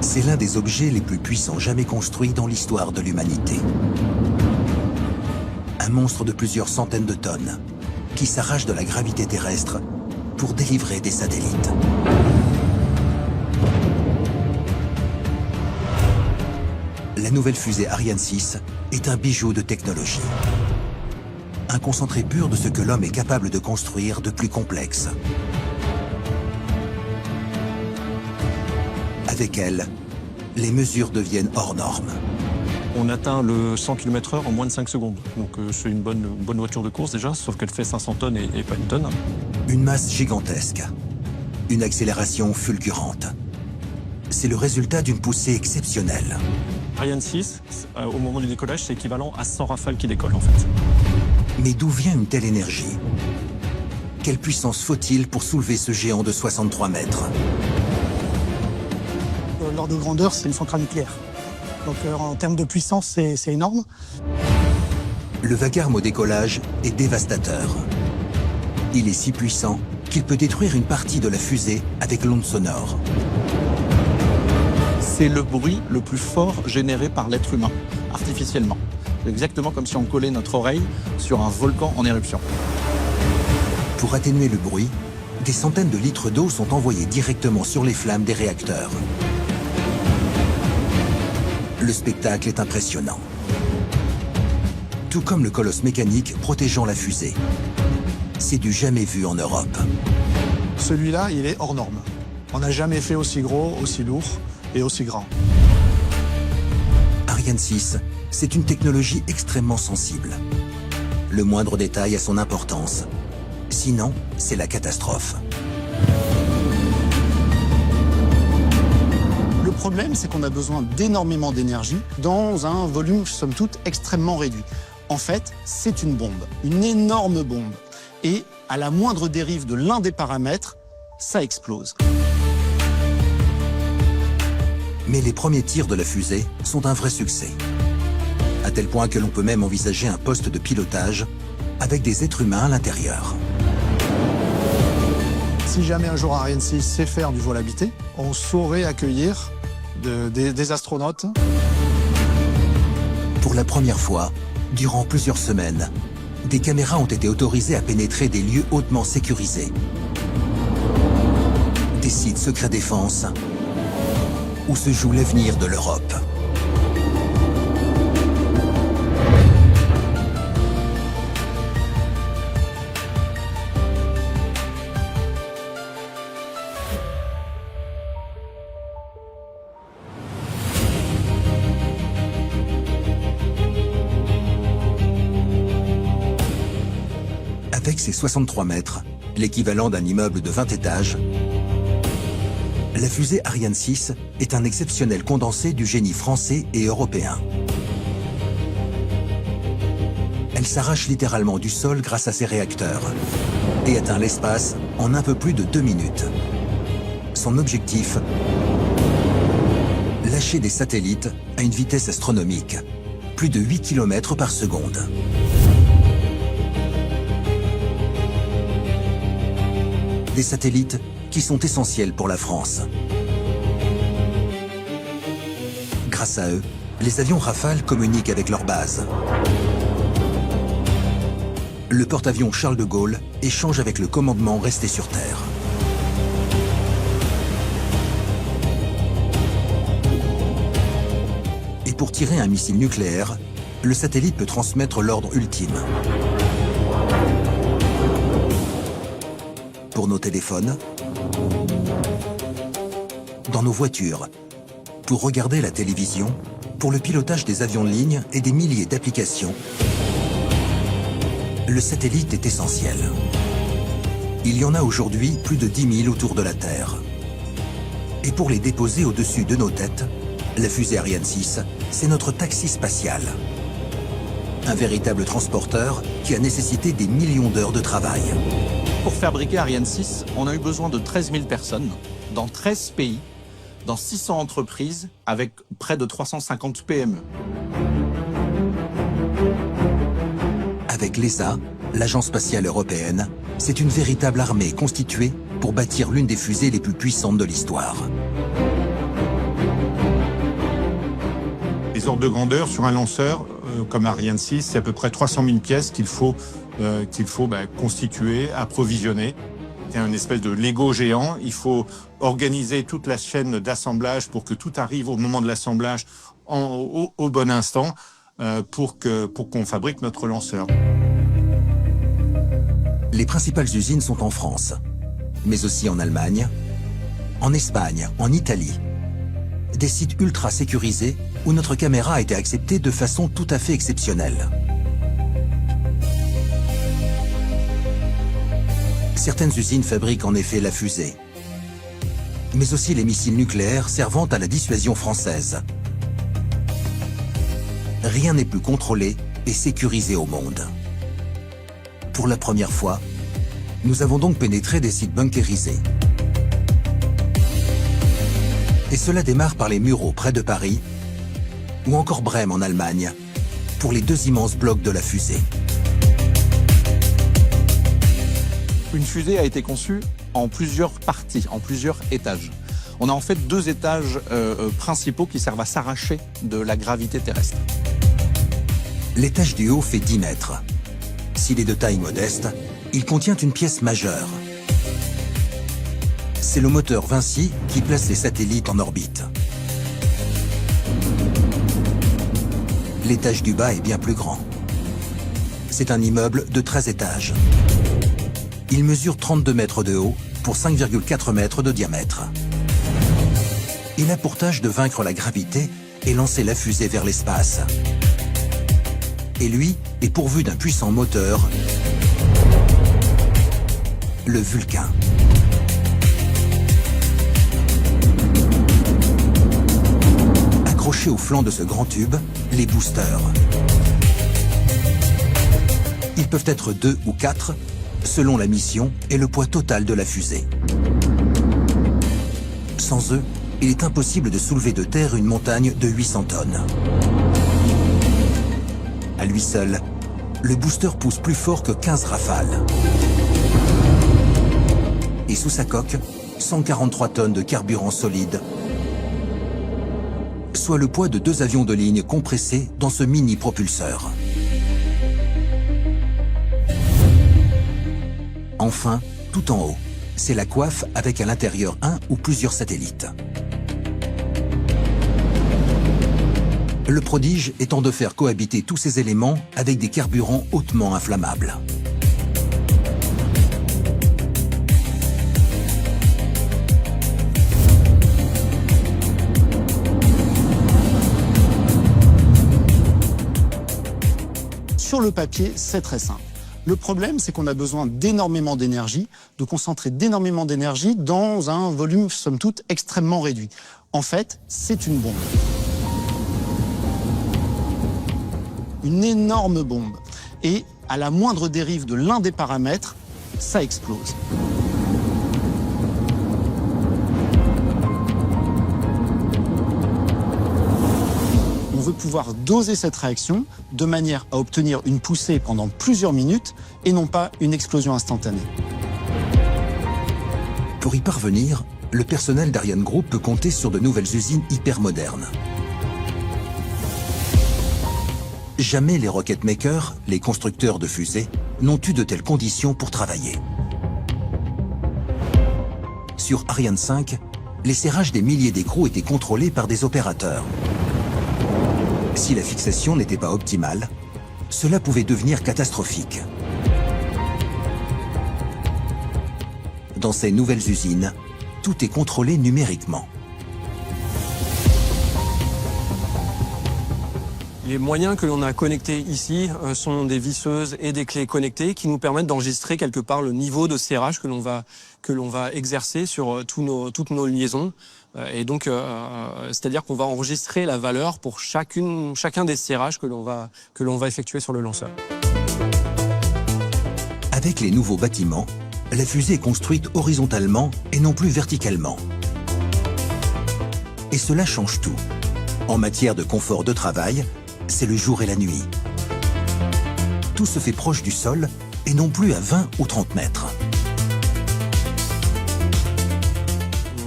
C'est l'un des objets les plus puissants jamais construits dans l'histoire de l'humanité. Un monstre de plusieurs centaines de tonnes qui s'arrache de la gravité terrestre pour délivrer des satellites. La nouvelle fusée Ariane 6 est un bijou de technologie. Un concentré pur de ce que l'homme est capable de construire de plus complexe. Avec elle, les mesures deviennent hors normes. On atteint le 100 km/h en moins de 5 secondes. Donc c'est une bonne voiture de course déjà, sauf qu'elle fait 500 tonnes et pas une tonne. Une masse gigantesque. Une accélération fulgurante. C'est le résultat d'une poussée exceptionnelle. Ariane 6, au moment du décollage, c'est équivalent à 100 rafales qui décollent en fait. Mais d'où vient une telle énergie? Quelle puissance faut-il pour soulever ce géant de 63 mètres? L'ordre de grandeur, c'est une centrale nucléaire. Donc en termes de puissance, c'est énorme. Le vacarme au décollage est dévastateur. Il est si puissant qu'il peut détruire une partie de la fusée avec l'onde sonore. C'est le bruit le plus fort généré par l'être humain, artificiellement. C'est exactement comme si on collait notre oreille sur un volcan en éruption. Pour atténuer le bruit, des centaines de litres d'eau sont envoyés directement sur les flammes des réacteurs. Le spectacle est impressionnant. Tout comme le colosse mécanique protégeant la fusée. C'est du jamais vu en Europe. Celui-là, il est hors norme. On n'a jamais fait aussi gros, aussi lourd et aussi grand. Ariane 6, c'est une technologie extrêmement sensible. Le moindre détail a son importance. Sinon, c'est la catastrophe. Le problème, c'est qu'on a besoin d'énormément d'énergie dans un volume, somme toute, extrêmement réduit. En fait, c'est une bombe, une énorme bombe. Et à la moindre dérive de l'un des paramètres, ça explose. Mais les premiers tirs de la fusée sont un vrai succès. À tel point que l'on peut même envisager un poste de pilotage avec des êtres humains à l'intérieur. Si jamais un jour Ariane 6 sait faire du vol habité, on saurait accueillir des astronautes. Pour la première fois, durant plusieurs semaines, des caméras ont été autorisées à pénétrer des lieux hautement sécurisés. Des sites secrets défense où se joue l'avenir de l'Europe. Avec ses 63 mètres, l'équivalent d'un immeuble de 20 étages, la fusée Ariane 6 est un exceptionnel condensé du génie français et européen. Elle s'arrache littéralement du sol grâce à ses réacteurs et atteint l'espace en un peu plus de 2 minutes. Son objectif, lâcher des satellites à une vitesse astronomique, plus de 8 km par seconde. Des satellites qui sont essentiels pour la France. Grâce à eux, les avions Rafale communiquent avec leur base. Le porte-avions Charles de Gaulle échange avec le commandement resté sur Terre. Et pour tirer un missile nucléaire, le satellite peut transmettre l'ordre ultime. Pour nos téléphones, dans nos voitures, pour regarder la télévision, pour le pilotage des avions de ligne et des milliers d'applications, le satellite est essentiel. Il y en a aujourd'hui plus de 10 000 autour de la Terre. Et pour les déposer au-dessus de nos têtes, la fusée Ariane 6, c'est notre taxi spatial. Un véritable transporteur qui a nécessité des millions d'heures de travail. Pour fabriquer Ariane 6, on a eu besoin de 13 000 personnes, dans 13 pays, dans 600 entreprises, avec près de 350 PME. Avec l'ESA, l'Agence spatiale européenne, c'est une véritable armée constituée pour bâtir l'une des fusées les plus puissantes de l'histoire. les ordres de grandeur, sur un lanceur comme Ariane 6, c'est à peu près 300 000 pièces qu'il faut constituer, approvisionner. C'est une espèce de Lego géant. Il faut organiser toute la chaîne d'assemblage pour que tout arrive au moment de l'assemblage au bon instant pour qu'on fabrique notre lanceur. Les principales usines sont en France, mais aussi en Allemagne, en Espagne, en Italie. Des sites ultra sécurisés où notre caméra a été acceptée de façon tout à fait exceptionnelle. Certaines usines fabriquent en effet la fusée, mais aussi les missiles nucléaires servant à la dissuasion française. Rien n'est plus contrôlé et sécurisé au monde. Pour la première fois, nous avons donc pénétré des sites bunkérisés. Et cela démarre par les Mureaux près de Paris, ou encore Brême en Allemagne, pour les 2 immenses blocs de la fusée. Une fusée a été conçue en plusieurs parties, en plusieurs étages. On a en fait 2 étages principaux qui servent à s'arracher de la gravité terrestre. L'étage du haut fait 10 mètres. S'il est de taille modeste, il contient une pièce majeure. C'est le moteur Vinci qui place les satellites en orbite. L'étage du bas est bien plus grand. C'est un immeuble de 13 étages. Il mesure 32 mètres de haut pour 5,4 mètres de diamètre. Il a pour tâche de vaincre la gravité et lancer la fusée vers l'espace. Et lui est pourvu d'un puissant moteur, le Vulcain. Accrochés au flanc de ce grand tube, les boosters. Ils peuvent être 2 ou 4, selon la mission et le poids total de la fusée. Sans eux, il est impossible de soulever de terre une montagne de 800 tonnes. À lui seul, le booster pousse plus fort que 15 rafales. Et sous sa coque, 143 tonnes de carburant solide, soit le poids de 2 avions de ligne compressés dans ce mini-propulseur. Enfin, tout en haut, c'est la coiffe avec à l'intérieur un ou plusieurs satellites. Le prodige étant de faire cohabiter tous ces éléments avec des carburants hautement inflammables. Sur le papier, c'est très simple. Le problème, c'est qu'on a besoin d'énormément d'énergie, de concentrer d'énormément d'énergie dans un volume, somme toute, extrêmement réduit. En fait, c'est une bombe. Une énorme bombe. Et à la moindre dérive de l'un des paramètres, ça explose. On veut pouvoir doser cette réaction de manière à obtenir une poussée pendant plusieurs minutes et non pas une explosion instantanée. Pour y parvenir, le personnel d'Ariane Group peut compter sur de nouvelles usines hyper modernes. Jamais les rocket makers, les constructeurs de fusées, n'ont eu de telles conditions pour travailler. Sur Ariane 5, les serrages des milliers d'écrous étaient contrôlés par des opérateurs. Si la fixation n'était pas optimale, cela pouvait devenir catastrophique. Dans ces nouvelles usines, tout est contrôlé numériquement. Les moyens que l'on a connectés ici sont des visseuses et des clés connectées qui nous permettent d'enregistrer quelque part le niveau de serrage que l'on va exercer sur toutes nos liaisons. Et donc, c'est-à-dire qu'on va enregistrer la valeur pour chacun des serrages que l'on va effectuer sur le lanceur. Avec les nouveaux bâtiments, la fusée est construite horizontalement et non plus verticalement. Et cela change tout. En matière de confort de travail, c'est le jour et la nuit. Tout se fait proche du sol et non plus à 20 ou 30 mètres.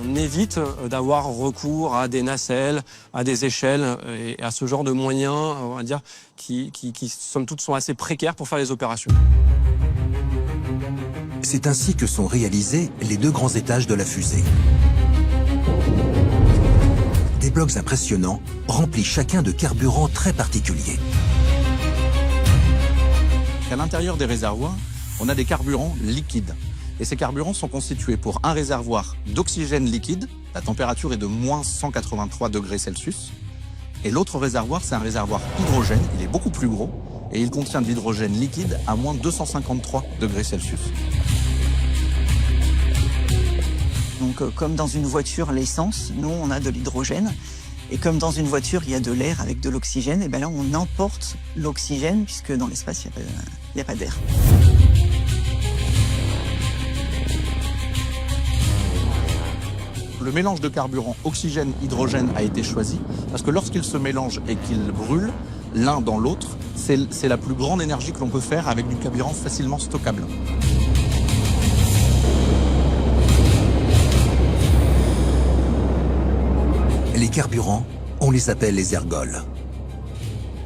On évite d'avoir recours à des nacelles, à des échelles et à ce genre de moyens, on va dire, qui somme toute, sont assez précaires pour faire les opérations. C'est ainsi que sont réalisés les 2 grands étages de la fusée. Des blocs impressionnants, remplis chacun de carburants très particuliers. À l'intérieur des réservoirs, on a des carburants liquides. Et ces carburants sont constitués pour un réservoir d'oxygène liquide, la température est de moins 183 degrés Celsius. Et l'autre réservoir, c'est un réservoir hydrogène, il est beaucoup plus gros, et il contient de l'hydrogène liquide à moins 253 degrés Celsius. Donc comme dans une voiture, l'essence, nous on a de l'hydrogène. Et comme dans une voiture, il y a de l'air avec de l'oxygène, et bien là on emporte l'oxygène, puisque dans l'espace, il n'y a pas d'air. Le mélange de carburant oxygène-hydrogène a été choisi parce que lorsqu'ils se mélangent et qu'ils brûlent l'un dans l'autre, c'est la plus grande énergie que l'on peut faire avec du carburant facilement stockable. Les carburants, on les appelle les ergols.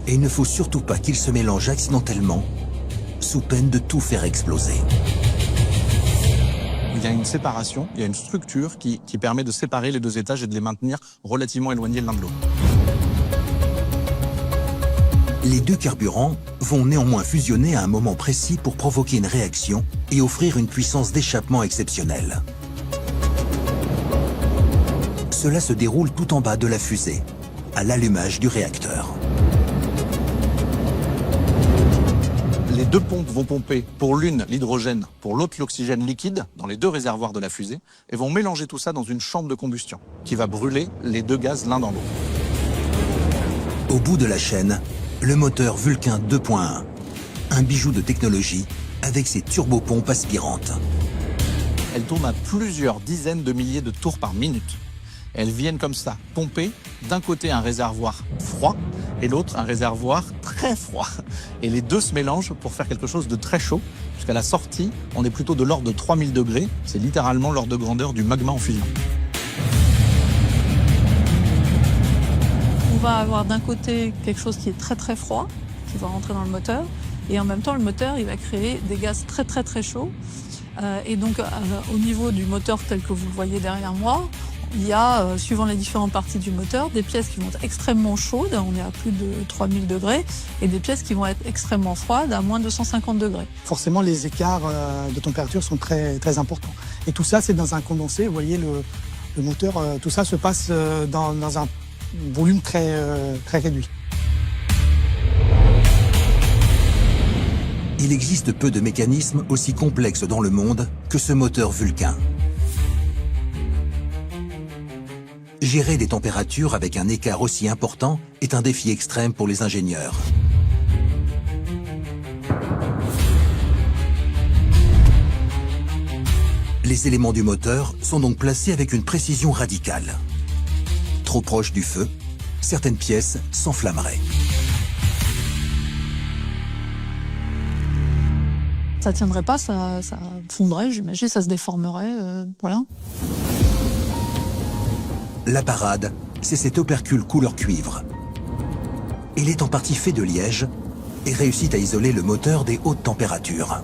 Et il ne faut surtout pas qu'ils se mélangent accidentellement, sous peine de tout faire exploser. Il y a une séparation, il y a une structure qui permet de séparer les 2 étages et de les maintenir relativement éloignés l'un de l'autre. Les 2 carburants vont néanmoins fusionner à un moment précis pour provoquer une réaction et offrir une puissance d'échappement exceptionnelle. Cela se déroule tout en bas de la fusée, à l'allumage du réacteur. Les 2 pompes vont pomper pour l'une l'hydrogène, pour l'autre l'oxygène liquide dans les 2 réservoirs de la fusée et vont mélanger tout ça dans une chambre de combustion qui va brûler les 2 gaz l'un dans l'autre. Au bout de la chaîne, le moteur Vulcain 2.1, un bijou de technologie avec ses turbopompes aspirantes. Elles tournent à plusieurs dizaines de milliers de tours par minute. Elles viennent comme ça pomper d'un côté un réservoir froid et l'autre un réservoir très froid. Et les 2 se mélangent pour faire quelque chose de très chaud, puisqu'à la sortie, on est plutôt de l'ordre de 3000 degrés. C'est littéralement l'ordre de grandeur du magma en fusion. On va avoir d'un côté quelque chose qui est très très froid, qui va rentrer dans le moteur, et en même temps le moteur il va créer des gaz très très très chauds. Et donc au niveau du moteur tel que vous le voyez derrière moi, il y a, suivant les différentes parties du moteur, des pièces qui vont être extrêmement chaudes, on est à plus de 3000 degrés, et des pièces qui vont être extrêmement froides, à moins 250 degrés. Forcément, les écarts de température sont très, très importants. Et tout ça, c'est dans un condensé. Vous voyez, le moteur, tout ça se passe dans un volume très, très réduit. Il existe peu de mécanismes aussi complexes dans le monde que ce moteur Vulcain. Gérer des températures avec un écart aussi important est un défi extrême pour les ingénieurs. Les éléments du moteur sont donc placés avec une précision radicale. Trop proche du feu, certaines pièces s'enflammeraient. Ça tiendrait pas, ça fondrait, j'imagine, ça se déformerait, voilà. La parade, c'est cet opercule couleur cuivre. Il est en partie fait de liège et réussit à isoler le moteur des hautes températures.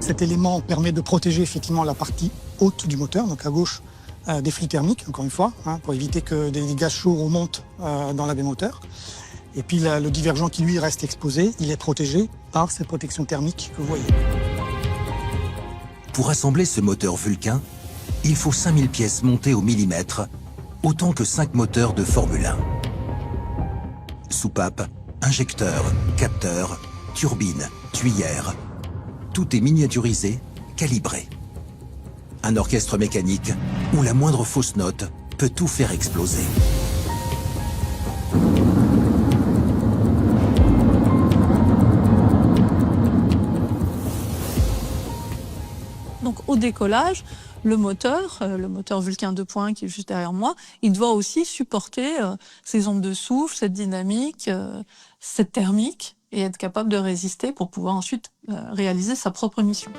Cet élément permet de protéger effectivement la partie haute du moteur, donc à gauche des flux thermiques, encore une fois, pour éviter que des gaz chauds remontent dans la baie moteur. Et puis le divergent qui lui reste exposé, il est protégé par cette protection thermique que vous voyez. Pour assembler ce moteur Vulcain, il faut 5000 pièces montées au millimètre, autant que 5 moteurs de Formule 1. Soupape, injecteur, capteur, turbine, tuyère, tout est miniaturisé, calibré. Un orchestre mécanique où la moindre fausse note peut tout faire exploser. Donc au décollage, le moteur Vulcain 2.1 qui est juste derrière moi, il doit aussi supporter ces ondes de souffle, cette dynamique, cette thermique, et être capable de résister pour pouvoir ensuite réaliser sa propre mission.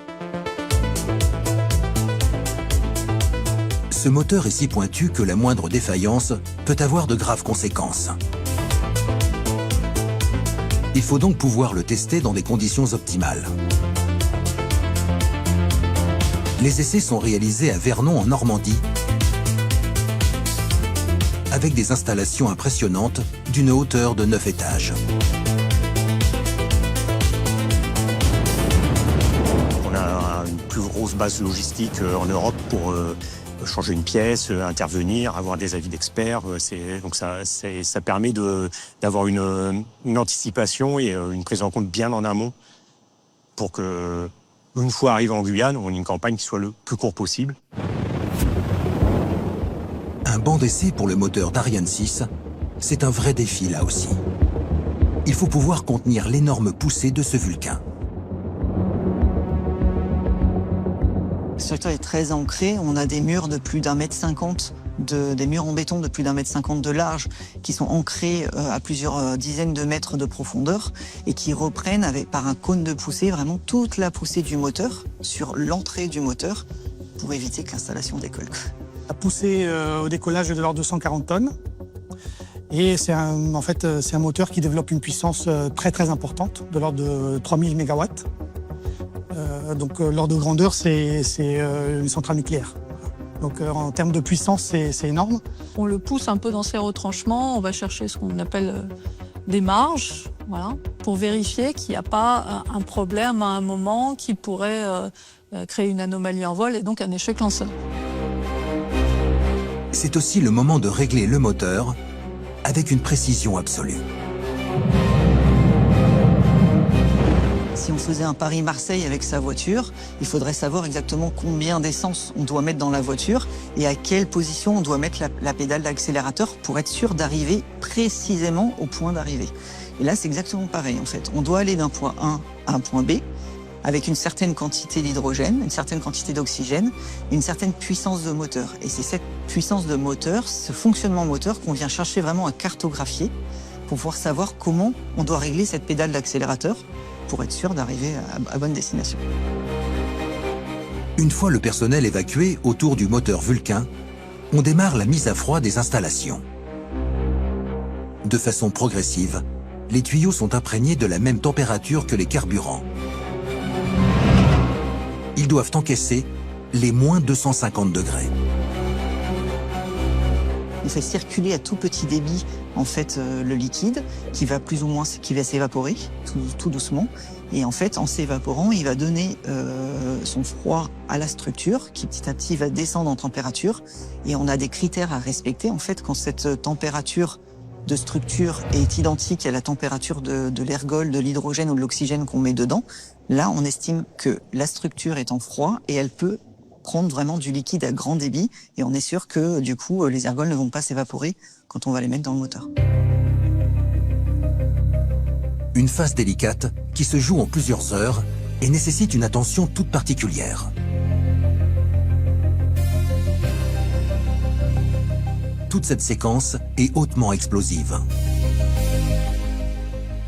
Ce moteur est si pointu que la moindre défaillance peut avoir de graves conséquences. Il faut donc pouvoir le tester dans des conditions optimales. Les essais sont réalisés à Vernon en Normandie, avec des installations impressionnantes d'une hauteur de 9 étages. On a une plus grosse base logistique en Europe pour changer une pièce, intervenir, avoir des avis d'experts. Donc ça permet d'avoir une anticipation et une prise en compte bien en amont pour que, une fois arrivé en Guyane, on ait une campagne qui soit le plus court possible. Un banc d'essai pour le moteur d'Ariane 6, c'est un vrai défi là aussi. Il faut pouvoir contenir l'énorme poussée de ce Vulcain. Le structure est très ancré. On a des murs de plus d'1,50 m, des murs en béton de plus d'1,50 m de large qui sont ancrés à plusieurs dizaines de mètres de profondeur et qui reprennent par un cône de poussée vraiment toute la poussée du moteur sur l'entrée du moteur pour éviter que l'installation décolle. La poussée au décollage est de l'ordre de 140 tonnes. Et c'est un moteur qui développe une puissance très très importante, de l'ordre de 3000 MW. Donc l'ordre de grandeur, c'est une centrale nucléaire. Donc en termes de puissance, c'est énorme. On le pousse un peu dans ses retranchements, on va chercher ce qu'on appelle des marges, voilà, pour vérifier qu'il n'y a pas un problème à un moment qui pourrait créer une anomalie en vol et donc un échec lanceur. C'est aussi le moment de régler le moteur avec une précision absolue. Si on faisait un Paris-Marseille avec sa voiture, il faudrait savoir exactement combien d'essence on doit mettre dans la voiture et à quelle position on doit mettre la pédale d'accélérateur pour être sûr d'arriver précisément au point d'arrivée. Et là, c'est exactement pareil en fait. On doit aller d'un point A à un point B avec une certaine quantité d'hydrogène, une certaine quantité d'oxygène, une certaine puissance de moteur. Et c'est cette puissance de moteur, ce fonctionnement moteur qu'on vient chercher vraiment à cartographier pour pouvoir savoir comment on doit régler cette pédale d'accélérateur pour être sûr d'arriver à bonne destination. Une fois le personnel évacué autour du moteur Vulcain, on démarre la mise à froid des installations. De façon progressive, les tuyaux sont imprégnés de la même température que les carburants. Ils doivent encaisser les moins 250 degrés. On fait circuler à tout petit débit en fait le liquide qui va plus ou moins s'évaporer tout doucement et en fait en s'évaporant il va donner son froid à la structure qui petit à petit va descendre en température et on a des critères à respecter en fait quand cette température de structure est identique à la température de l'ergol, de l'hydrogène ou de l'oxygène qu'on met dedans. Là on estime que la structure est en froid et elle peut prendre vraiment du liquide à grand débit et on est sûr que du coup les ergols ne vont pas s'évaporer quand on va les mettre dans le moteur. Une phase délicate qui se joue en plusieurs heures et nécessite une attention toute particulière. Toute cette séquence est hautement explosive.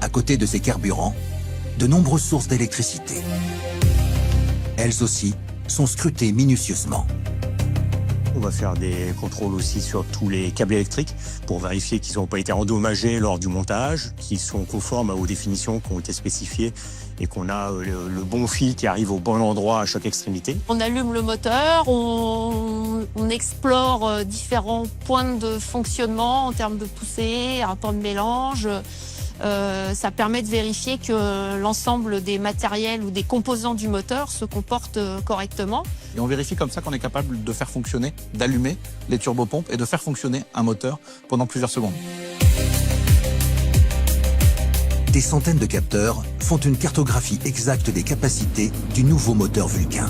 À côté de ces carburants, de nombreuses sources d'électricité. Elles aussi sont scrutées minutieusement. On va faire des contrôles aussi sur tous les câbles électriques pour vérifier qu'ils n'ont pas été endommagés lors du montage, qu'ils sont conformes aux définitions qui ont été spécifiées et qu'on a le bon fil qui arrive au bon endroit à chaque extrémité. On allume le moteur, on explore différents points de fonctionnement en termes de poussée, rapport de mélange. Ça permet de vérifier que l'ensemble des matériels ou des composants du moteur se comportent correctement. Et on vérifie comme ça qu'on est capable de faire fonctionner, d'allumer les turbopompes et de faire fonctionner un moteur pendant plusieurs secondes. Des centaines de capteurs font une cartographie exacte des capacités du nouveau moteur Vulcain.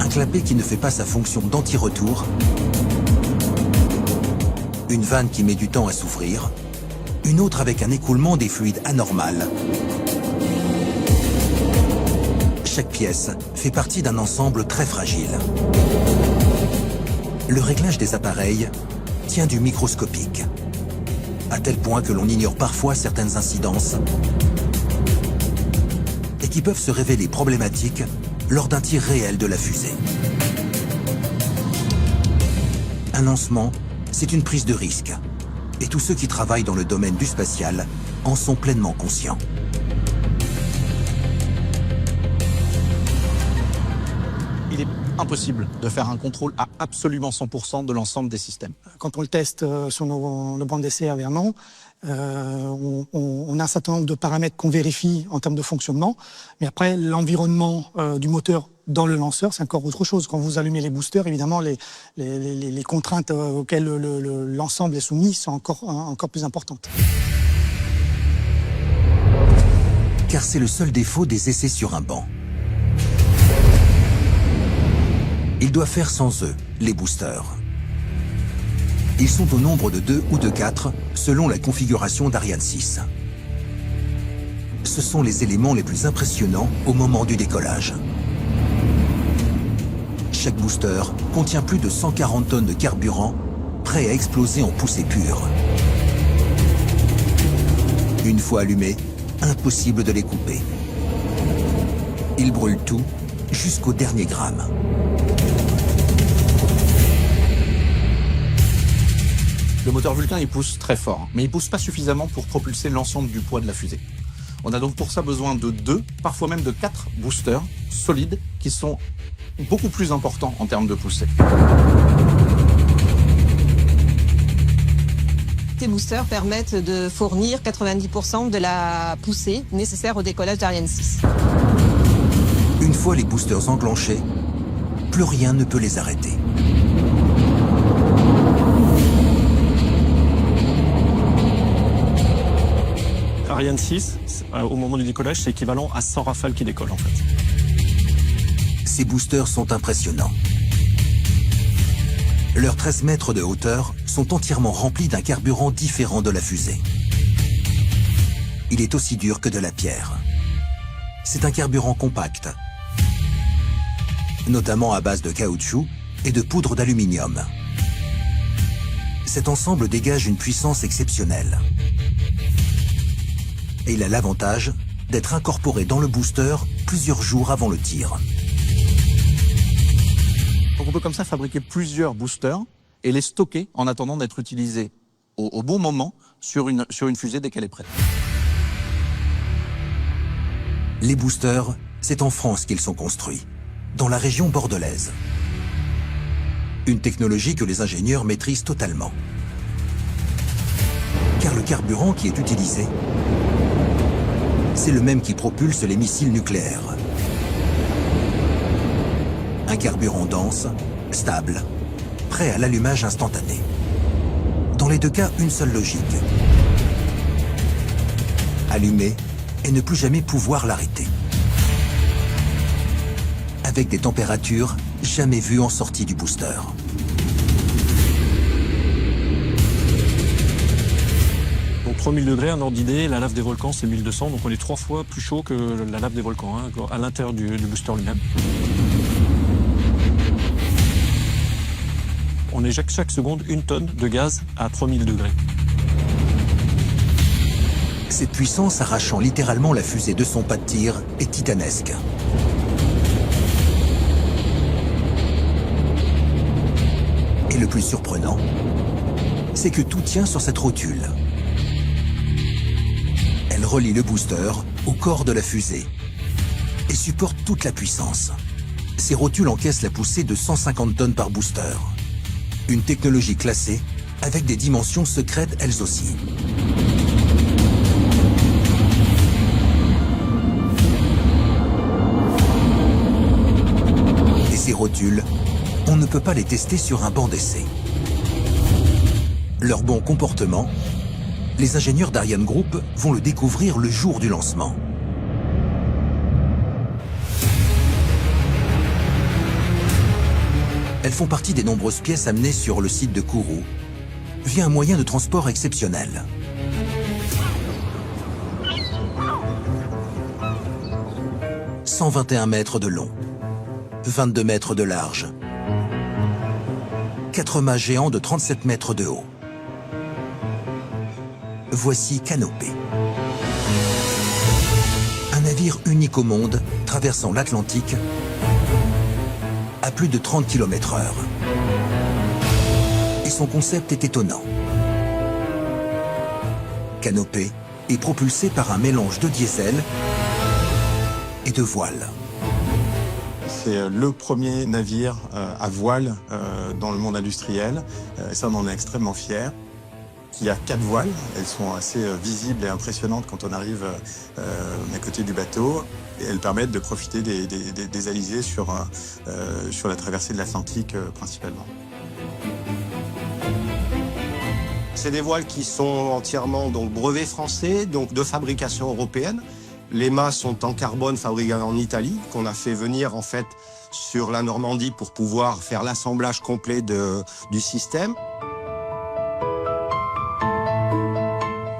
Un clapet qui ne fait pas sa fonction d'anti-retour, une vanne qui met du temps à s'ouvrir, une autre avec un écoulement des fluides anormal. Chaque pièce fait partie d'un ensemble très fragile. Le réglage des appareils tient du microscopique, à tel point que l'on ignore parfois certaines incidences et qui peuvent se révéler problématiques lors d'un tir réel de la fusée. Un lancement, c'est une prise de risque. Et tous ceux qui travaillent dans le domaine du spatial en sont pleinement conscients. Il est impossible de faire un contrôle à absolument 100% de l'ensemble des systèmes. Quand on le teste sur nos bancs d'essai à Vernon, on a un certain nombre de paramètres qu'on vérifie en termes de fonctionnement. Mais après, l'environnement du moteur dans le lanceur, c'est encore autre chose. Quand vous allumez les boosters, évidemment, les contraintes auxquelles l'ensemble est soumis sont encore plus importantes. Car c'est le seul défaut des essais sur un banc. Ils doivent faire sans eux, les boosters. Ils sont au nombre de 2 ou de 4, selon la configuration d'Ariane 6. Ce sont les éléments les plus impressionnants au moment du décollage. Chaque booster contient plus de 140 tonnes de carburant, prêt à exploser en poussée pure. Une fois allumés, impossible de les couper. Ils brûlent tout, jusqu'au dernier gramme. Le moteur Vulcain, il pousse très fort, mais il pousse pas suffisamment pour propulser l'ensemble du poids de la fusée. On a donc pour ça besoin de 2, parfois même de 4 boosters solides qui sont beaucoup plus importants en termes de poussée. Ces boosters permettent de fournir 90% de la poussée nécessaire au décollage d'Ariane 6. Une fois les boosters enclenchés, plus rien ne peut les arrêter. Ariane 6, au moment du décollage, c'est équivalent à 100 Rafales qui décollent en fait. Ces boosters sont impressionnants. Leurs 13 mètres de hauteur sont entièrement remplis d'un carburant différent de la fusée. Il est aussi dur que de la pierre. C'est un carburant compact, notamment à base de caoutchouc et de poudre d'aluminium. Cet ensemble dégage une puissance exceptionnelle. Et il a l'avantage d'être incorporé dans le booster plusieurs jours avant le tir. Donc on peut comme ça fabriquer plusieurs boosters et les stocker en attendant d'être utilisés au bon moment sur une fusée dès qu'elle est prête. Les boosters, c'est en France qu'ils sont construits, dans la région bordelaise. Une technologie que les ingénieurs maîtrisent totalement. Car le carburant qui est utilisé, c'est le même qui propulse les missiles nucléaires. Un carburant dense, stable, prêt à l'allumage instantané. Dans les deux cas, une seule logique. Allumer et ne plus jamais pouvoir l'arrêter. Avec des températures jamais vues en sortie du booster. Donc 3000 degrés, un ordre d'idée, la lave des volcans c'est 1200, donc on est 3 fois plus chaud que la lave des volcans, hein, à l'intérieur du booster lui-même. On éjecte chaque seconde 1 tonne de gaz à 3000 degrés. Cette puissance arrachant littéralement la fusée de son pas de tir est titanesque. Et le plus surprenant, c'est que tout tient sur cette rotule. Elle relie le booster au corps de la fusée et supporte toute la puissance. Ces rotules encaissent la poussée de 150 tonnes par booster. Une technologie classée avec des dimensions secrètes elles aussi. Et ces rotules, on ne peut pas les tester sur un banc d'essai. Leur bon comportement, les ingénieurs d'Ariane Group vont le découvrir le jour du lancement. Elles font partie des nombreuses pièces amenées sur le site de Kourou via un moyen de transport exceptionnel. « 121 mètres de long, 22 mètres de large, 4 mâts géants de 37 mètres de haut. Voici Canopée. Un navire unique au monde traversant l'Atlantique à plus de 30 km/h. Et son concept est étonnant. Canopée est propulsé par un mélange de diesel et de voile. C'est le premier navire à voile dans le monde industriel. Et ça, on en est extrêmement fiers. Il y a 4 voiles. Elles sont assez visibles et impressionnantes quand on arrive à côté du bateau. Et elles permettent de profiter des alizés sur la traversée de l'Atlantique principalement. C'est des voiles qui sont entièrement donc brevets français, donc de fabrication européenne. Les mâts sont en carbone fabriqués en Italie, qu'on a fait venir en fait sur la Normandie pour pouvoir faire l'assemblage complet du système.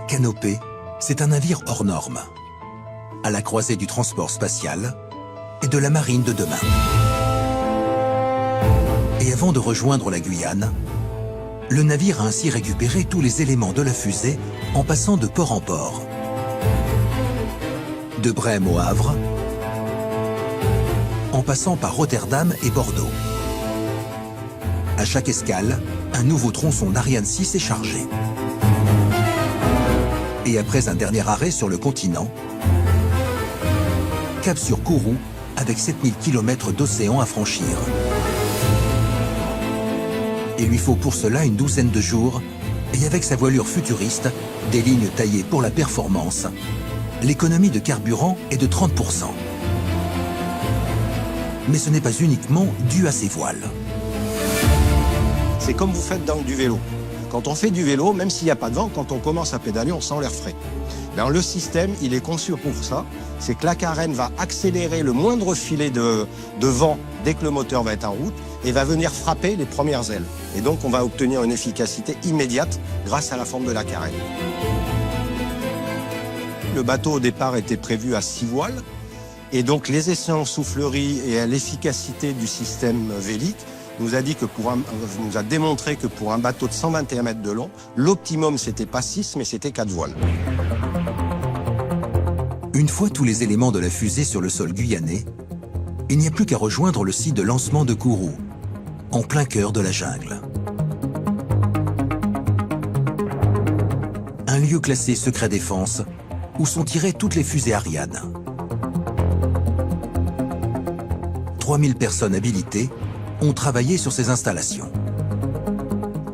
Canopée, c'est un navire hors norme, à la croisée du transport spatial et de la marine de demain. Et avant de rejoindre la Guyane, le navire a ainsi récupéré tous les éléments de la fusée en passant de port en port. De Brême au Havre, en passant par Rotterdam et Bordeaux. À chaque escale, un nouveau tronçon d'Ariane 6 est chargé. Et après un dernier arrêt sur le continent, cap sur Kourou avec 7000 km d'océan à franchir. Il lui faut pour cela une douzaine de jours, et avec sa voilure futuriste, des lignes taillées pour la performance, l'économie de carburant est de 30%. Mais ce n'est pas uniquement dû à ces voiles. C'est comme vous faites dans du vélo. Quand on fait du vélo, même s'il n'y a pas de vent, quand on commence à pédaler, on sent l'air frais. Ben, le système, il est conçu pour ça. C'est que la carène va accélérer le moindre filet de vent dès que le moteur va être en route et va venir frapper les premières ailes. Et donc, on va obtenir une efficacité immédiate grâce à la forme de la carène. Le bateau, au départ, était prévu à 6 voiles. Et donc, les essais en soufflerie et à l'efficacité du système vélique nous a démontré que pour un bateau de 121 mètres de long, l'optimum, c'était pas 6, mais c'était 4 voiles. Une fois tous les éléments de la fusée sur le sol guyanais, il n'y a plus qu'à rejoindre le site de lancement de Kourou, en plein cœur de la jungle. Un lieu classé secret défense, où sont tirées toutes les fusées Ariane. 3000 personnes habilitées ont travaillé sur ces installations.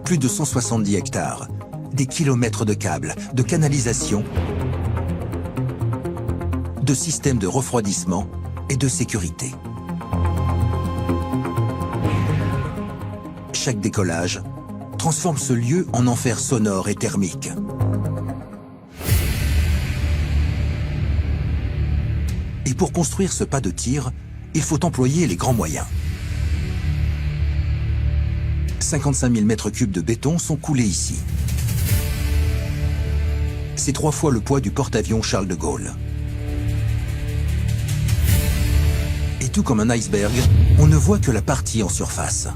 Plus de 170 hectares, des kilomètres de câbles, de canalisation, de systèmes de refroidissement et de sécurité. Chaque décollage transforme ce lieu en enfer sonore et thermique. Et pour construire ce pas de tir, il faut employer les grands moyens. 55 000 mètres cubes de béton sont coulés ici. C'est 3 fois le poids du porte-avions Charles de Gaulle. Et tout comme un iceberg, on ne voit que la partie en surface.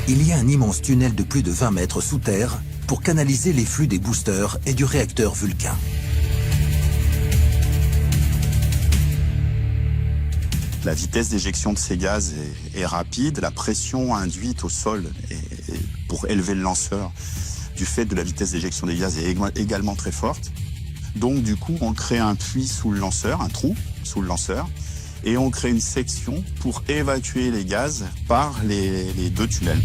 Il y a un immense tunnel de plus de 20 mètres sous terre pour canaliser les flux des boosters et du réacteur Vulcain. La vitesse d'éjection de ces gaz est rapide, la pression induite au sol pour élever le lanceur du fait de la vitesse d'éjection des gaz est également très forte. Donc du coup, on crée un puits sous le lanceur, un trou sous le lanceur, et on crée une section pour évacuer les gaz par les 2 tunnels.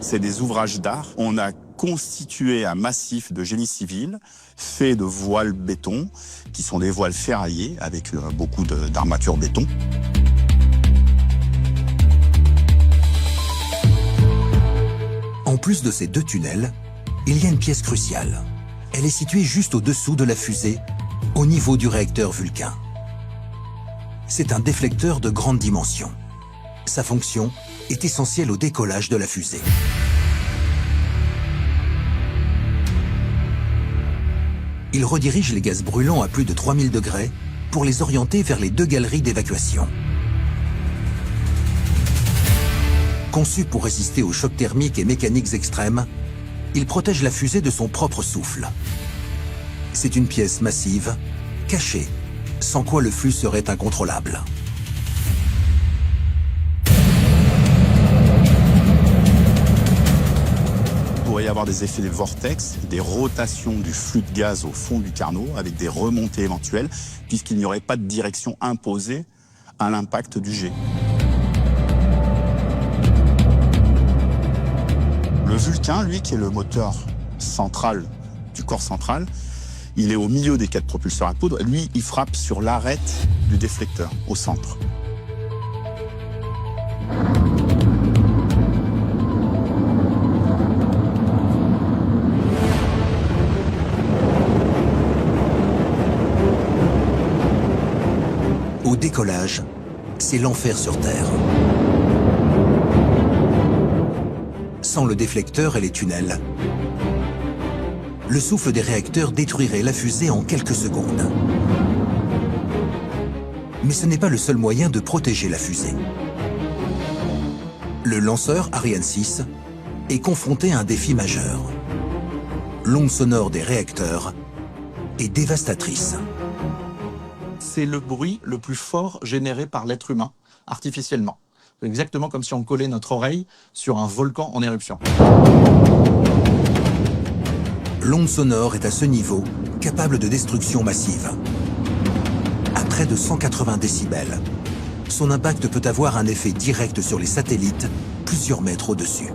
C'est des ouvrages d'art. On a constitué un massif de génie civil fait de voiles béton, qui sont des voiles ferraillées avec beaucoup d'armature béton. En plus de ces 2 tunnels, il y a une pièce cruciale. Elle est située juste au-dessous de la fusée, au niveau du réacteur Vulcain. C'est un déflecteur de grande dimension. Sa fonction est essentielle au décollage de la fusée. Il redirige les gaz brûlants à plus de 3000 degrés pour les orienter vers les 2 galeries d'évacuation. Conçu pour résister aux chocs thermiques et mécaniques extrêmes, il protège la fusée de son propre souffle. C'est une pièce massive, cachée, sans quoi le flux serait incontrôlable. Il pourrait y avoir des effets de vortex, des rotations du flux de gaz au fond du Carnot, avec des remontées éventuelles, puisqu'il n'y aurait pas de direction imposée à l'impact du jet. Le Vulcain, lui, qui est le moteur central du corps central, il est au milieu des 4 propulseurs à poudre. Lui, il frappe sur l'arête du déflecteur, au centre. Au décollage, c'est l'enfer sur Terre. Sans le déflecteur et les tunnels, le souffle des réacteurs détruirait la fusée en quelques secondes. Mais ce n'est pas le seul moyen de protéger la fusée. Le lanceur Ariane 6 est confronté à un défi majeur. L'onde sonore des réacteurs est dévastatrice. C'est le bruit le plus fort généré par l'être humain, artificiellement. C'est exactement comme si on collait notre oreille sur un volcan en éruption. L'onde sonore est à ce niveau capable de destruction massive. À près de 180 décibels, son impact peut avoir un effet direct sur les satellites plusieurs mètres au-dessus.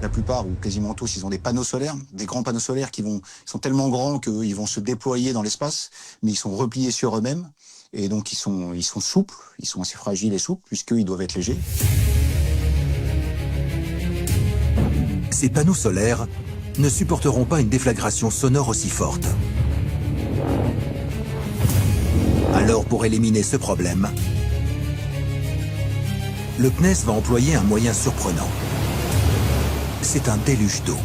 La plupart, ou quasiment tous, ils ont des panneaux solaires, des grands panneaux solaires qui sont tellement grands qu'ils vont se déployer dans l'espace, mais ils sont repliés sur eux-mêmes. Et donc ils sont souples, ils sont assez fragiles et souples, puisqu'ils doivent être légers. Ces panneaux solaires ne supporteront pas une déflagration sonore aussi forte. Alors pour éliminer ce problème, le CNES va employer un moyen surprenant. C'est un déluge d'eau.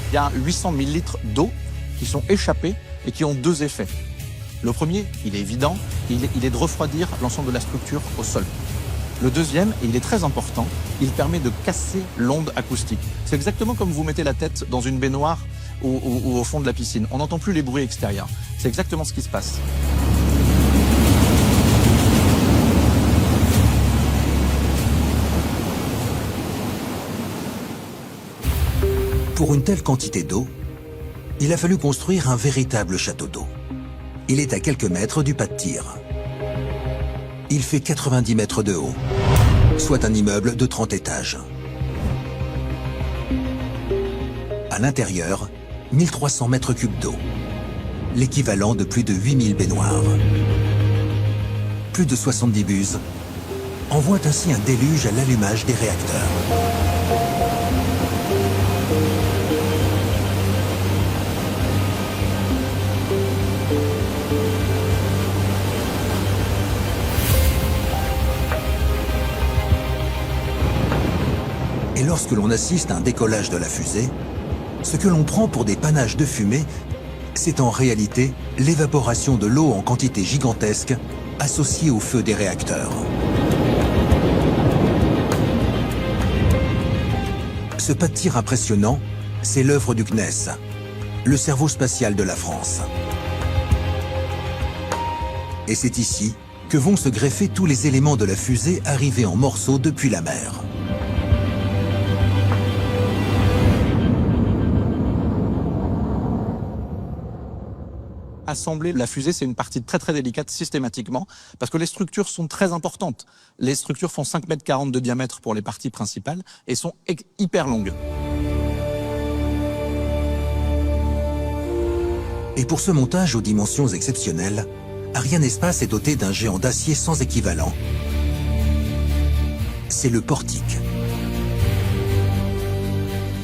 Il y a 800 000 litres d'eau qui sont échappés et qui ont 2 effets. Le premier, il est évident, il est de refroidir l'ensemble de la structure au sol. Le deuxième, et il est très important, il permet de casser l'onde acoustique. C'est exactement comme vous mettez la tête dans une baignoire ou au fond de la piscine. On n'entend plus les bruits extérieurs. C'est exactement ce qui se passe. Pour une telle quantité d'eau, il a fallu construire un véritable château d'eau. Il est à quelques mètres du pas de tir. Il fait 90 mètres de haut, soit un immeuble de 30 étages. À l'intérieur, 1300 mètres cubes d'eau, l'équivalent de plus de 8000 baignoires. Plus de 70 buses envoient ainsi un déluge à l'allumage des réacteurs. Et lorsque l'on assiste à un décollage de la fusée, ce que l'on prend pour des panaches de fumée, c'est en réalité l'évaporation de l'eau en quantité gigantesque associée au feu des réacteurs. Ce pas de tir impressionnant, c'est l'œuvre du CNES, le cerveau spatial de la France. Et c'est ici que vont se greffer tous les éléments de la fusée arrivés en morceaux depuis la mer. Assembler la fusée, c'est une partie très très délicate systématiquement, parce que les structures sont très importantes. Les structures font 5,40 m de diamètre pour les parties principales et sont hyper longues. Et pour ce montage aux dimensions exceptionnelles, Arianespace est doté d'un géant d'acier sans équivalent. C'est le portique.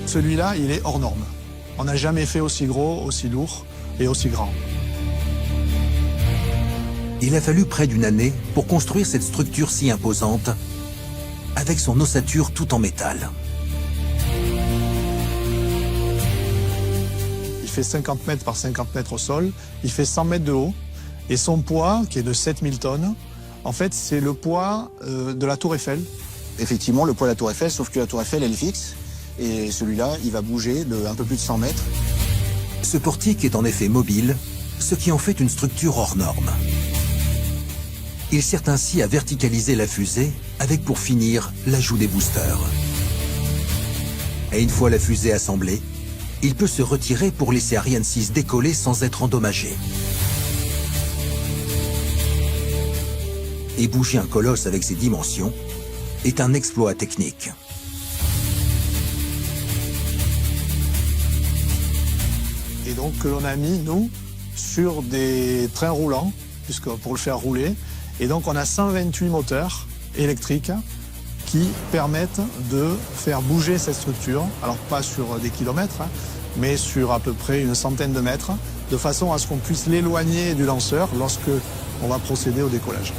Celui-là, il est hors norme. On n'a jamais fait aussi gros, aussi lourd et aussi grand. Il a fallu près d'une année pour construire cette structure si imposante, avec son ossature tout en métal. fait 50 mètres par 50 mètres au sol, il fait 100 mètres de haut, et son poids, qui est de 7000 tonnes, en fait, c'est le poids de la Tour Eiffel. Effectivement, le poids de la Tour Eiffel, sauf que la Tour Eiffel, elle est fixe, et celui-là, il va bouger de un peu plus de 100 mètres. Ce portique est en effet mobile, ce qui en fait une structure hors norme. Il sert ainsi à verticaliser la fusée, avec pour finir l'ajout des boosters. Et une fois la fusée assemblée, il peut se retirer pour laisser Ariane 6 décoller sans être endommagé. Et bouger un colosse avec ses dimensions est un exploit technique. Et donc que l'on a mis, nous, sur des trains roulants, puisque pour le faire rouler. Et donc on a 128 moteurs électriques qui permettent de faire bouger cette structure, alors pas sur des kilomètres, mais sur à peu près une centaine de mètres, de façon à ce qu'on puisse l'éloigner du lanceur lorsque on va procéder au décollage.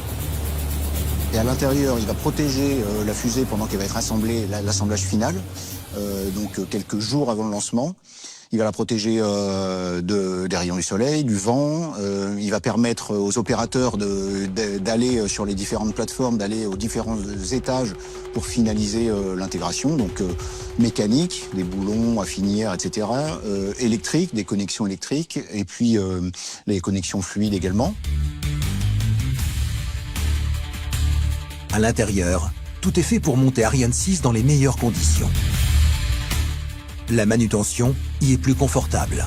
Et à l'intérieur, il va protéger la fusée pendant qu'elle va être assemblée, l'assemblage final, donc quelques jours avant le lancement. Il va la protéger des rayons du soleil, du vent. Il va permettre aux opérateurs d'aller sur les différentes plateformes, d'aller aux différents étages pour finaliser l'intégration. Donc mécanique, des boulons, affinières, etc. Électrique, des connexions électriques, et puis les connexions fluides également. À l'intérieur, tout est fait pour monter Ariane 6 dans les meilleures conditions. La manutention y est plus confortable.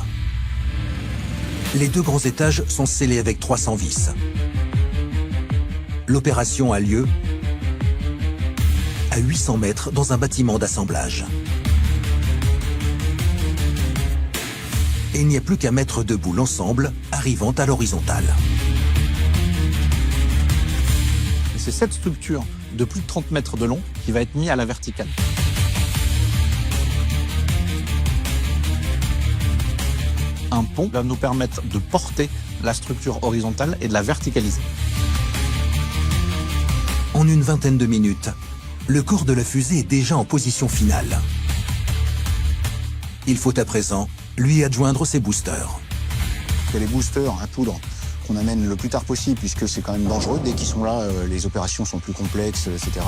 Les 2 grands étages sont scellés avec 300 vis. L'opération a lieu à 800 mètres dans un bâtiment d'assemblage. Et il n'y a plus qu'à mettre debout l'ensemble arrivant à l'horizontale. C'est cette structure de plus de 30 mètres de long qui va être mise à la verticale. Un pont va nous permettre de porter la structure horizontale et de la verticaliser. En une vingtaine de minutes, le corps de la fusée est déjà en position finale. Il faut à présent lui adjoindre ses boosters. C'est les boosters à poudre qu'on amène le plus tard possible, puisque c'est quand même dangereux. Dès qu'ils sont là, les opérations sont plus complexes, etc.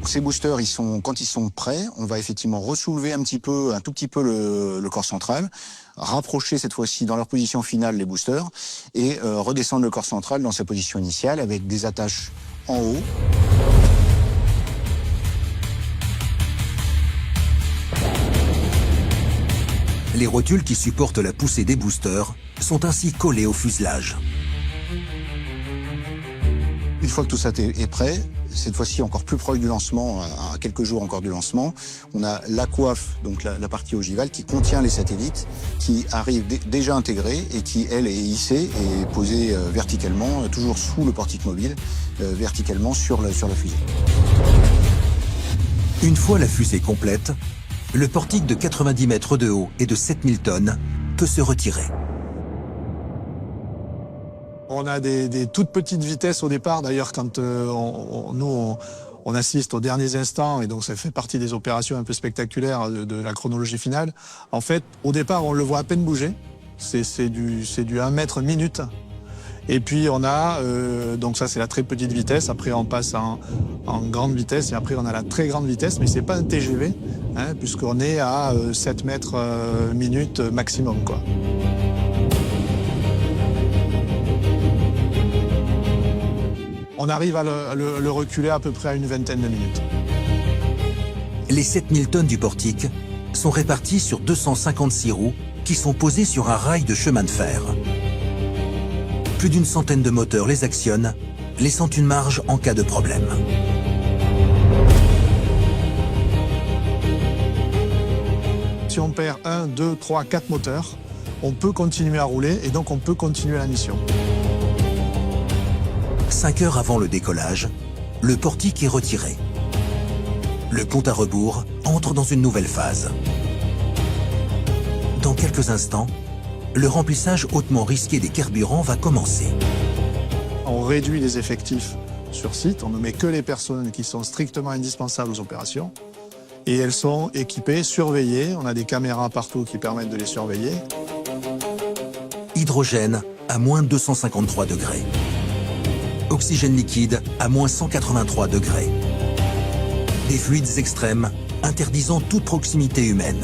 Ces boosters, quand ils sont prêts, on va effectivement ressoulever un tout petit peu le corps central, rapprocher cette fois-ci dans leur position finale les boosters et redescendre le corps central dans sa position initiale avec des attaches en haut. Les rotules qui supportent la poussée des boosters sont ainsi collés au fuselage. Une fois que tout ça est prêt, cette fois-ci encore plus proche du lancement, à quelques jours encore du lancement, on a la coiffe, donc la partie ogivale, qui contient les satellites, qui arrive déjà intégrée et qui, elle, est hissée et posée verticalement, toujours sous le portique mobile, verticalement sur la fusée. Une fois la fusée complète, le portique de 90 mètres de haut et de 7000 tonnes peut se retirer. On a des toutes petites vitesses au départ, d'ailleurs quand nous on assiste aux derniers instants, et donc ça fait partie des opérations un peu spectaculaires de la chronologie finale. En fait, au départ on le voit à peine bouger, c'est du 1 mètre minute. Et puis on a, donc ça c'est la très petite vitesse, après on passe en grande vitesse, et après on a la très grande vitesse, mais c'est pas un TGV, hein, puisqu'on est à 7 mètres minute maximum, quoi. On arrive à le reculer à peu près à une vingtaine de minutes. Les 7000 tonnes du portique sont réparties sur 256 roues qui sont posées sur un rail de chemin de fer. Plus d'une centaine de moteurs les actionnent, laissant une marge en cas de problème. Si on perd 1, 2, 3, 4 moteurs, on peut continuer à rouler et donc on peut continuer la mission. 5 heures avant le décollage, le portique est retiré. Le compte à rebours entre dans une nouvelle phase. Dans quelques instants, le remplissage hautement risqué des carburants va commencer. On réduit les effectifs sur site. On ne met que les personnes qui sont strictement indispensables aux opérations. Et elles sont équipées, surveillées. On a des caméras partout qui permettent de les surveiller. Hydrogène à moins 253 degrés. Oxygène liquide à moins 183 degrés. Des fluides extrêmes interdisant toute proximité humaine.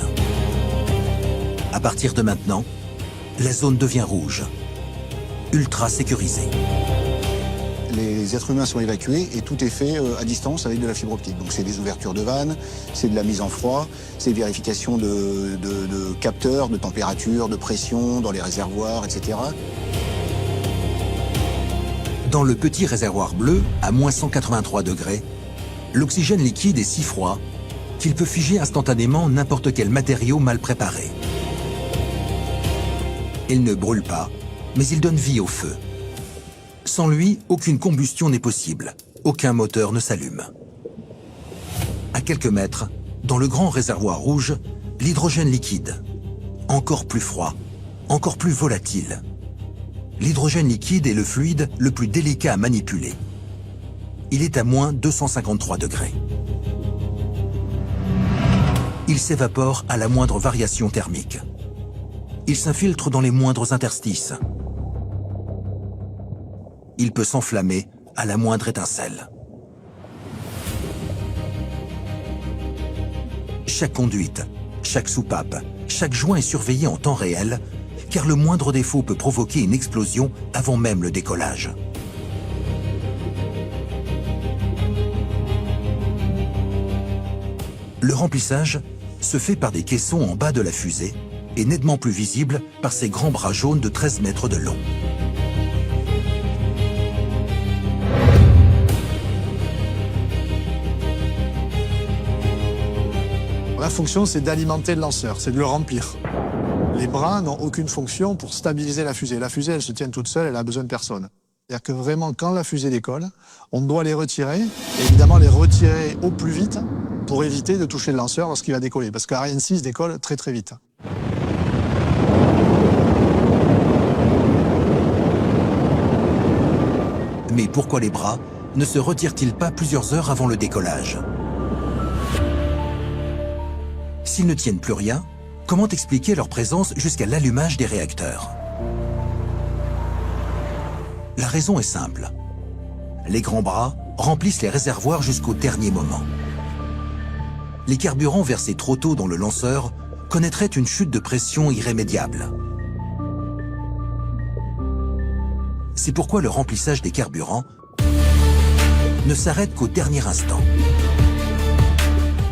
À partir de maintenant, la zone devient rouge, ultra sécurisée. Les êtres humains sont évacués et tout est fait à distance avec de la fibre optique. Donc c'est des ouvertures de vannes, c'est de la mise en froid, c'est vérification de capteurs, de température, de pression dans les réservoirs, etc. Dans le petit réservoir bleu, à moins 183 degrés, l'oxygène liquide est si froid qu'il peut figer instantanément n'importe quel matériau mal préparé. Il ne brûle pas, mais il donne vie au feu. Sans lui, aucune combustion n'est possible. Aucun moteur ne s'allume. À quelques mètres, dans le grand réservoir rouge, l'hydrogène liquide. Encore plus froid, encore plus volatile. L'hydrogène liquide est le fluide le plus délicat à manipuler. Il est à moins 253 degrés. Il s'évapore à la moindre variation thermique. Il s'infiltre dans les moindres interstices. Il peut s'enflammer à la moindre étincelle. Chaque conduite, chaque soupape, chaque joint est surveillé en temps réel, car le moindre défaut peut provoquer une explosion avant même le décollage. Le remplissage se fait par des caissons en bas de la fusée et nettement plus visible par ses grands bras jaunes de 13 mètres de long. La fonction, c'est d'alimenter le lanceur, c'est de le remplir. Les bras n'ont aucune fonction pour stabiliser la fusée. La fusée, elle se tient toute seule, elle a besoin de personne. C'est-à-dire que vraiment, quand la fusée décolle, on doit les retirer, et évidemment les retirer au plus vite pour éviter de toucher le lanceur lorsqu'il va décoller, parce qu'Ariane 6 décolle très très vite. Mais pourquoi les bras ne se retirent-ils pas plusieurs heures avant le décollage? S'ils ne tiennent plus rien, comment expliquer leur présence jusqu'à l'allumage des réacteurs? La raison est simple. Les grands bras remplissent les réservoirs jusqu'au dernier moment. Les carburants versés trop tôt dans le lanceur connaîtraient une chute de pression irrémédiable. C'est pourquoi le remplissage des carburants ne s'arrête qu'au dernier instant.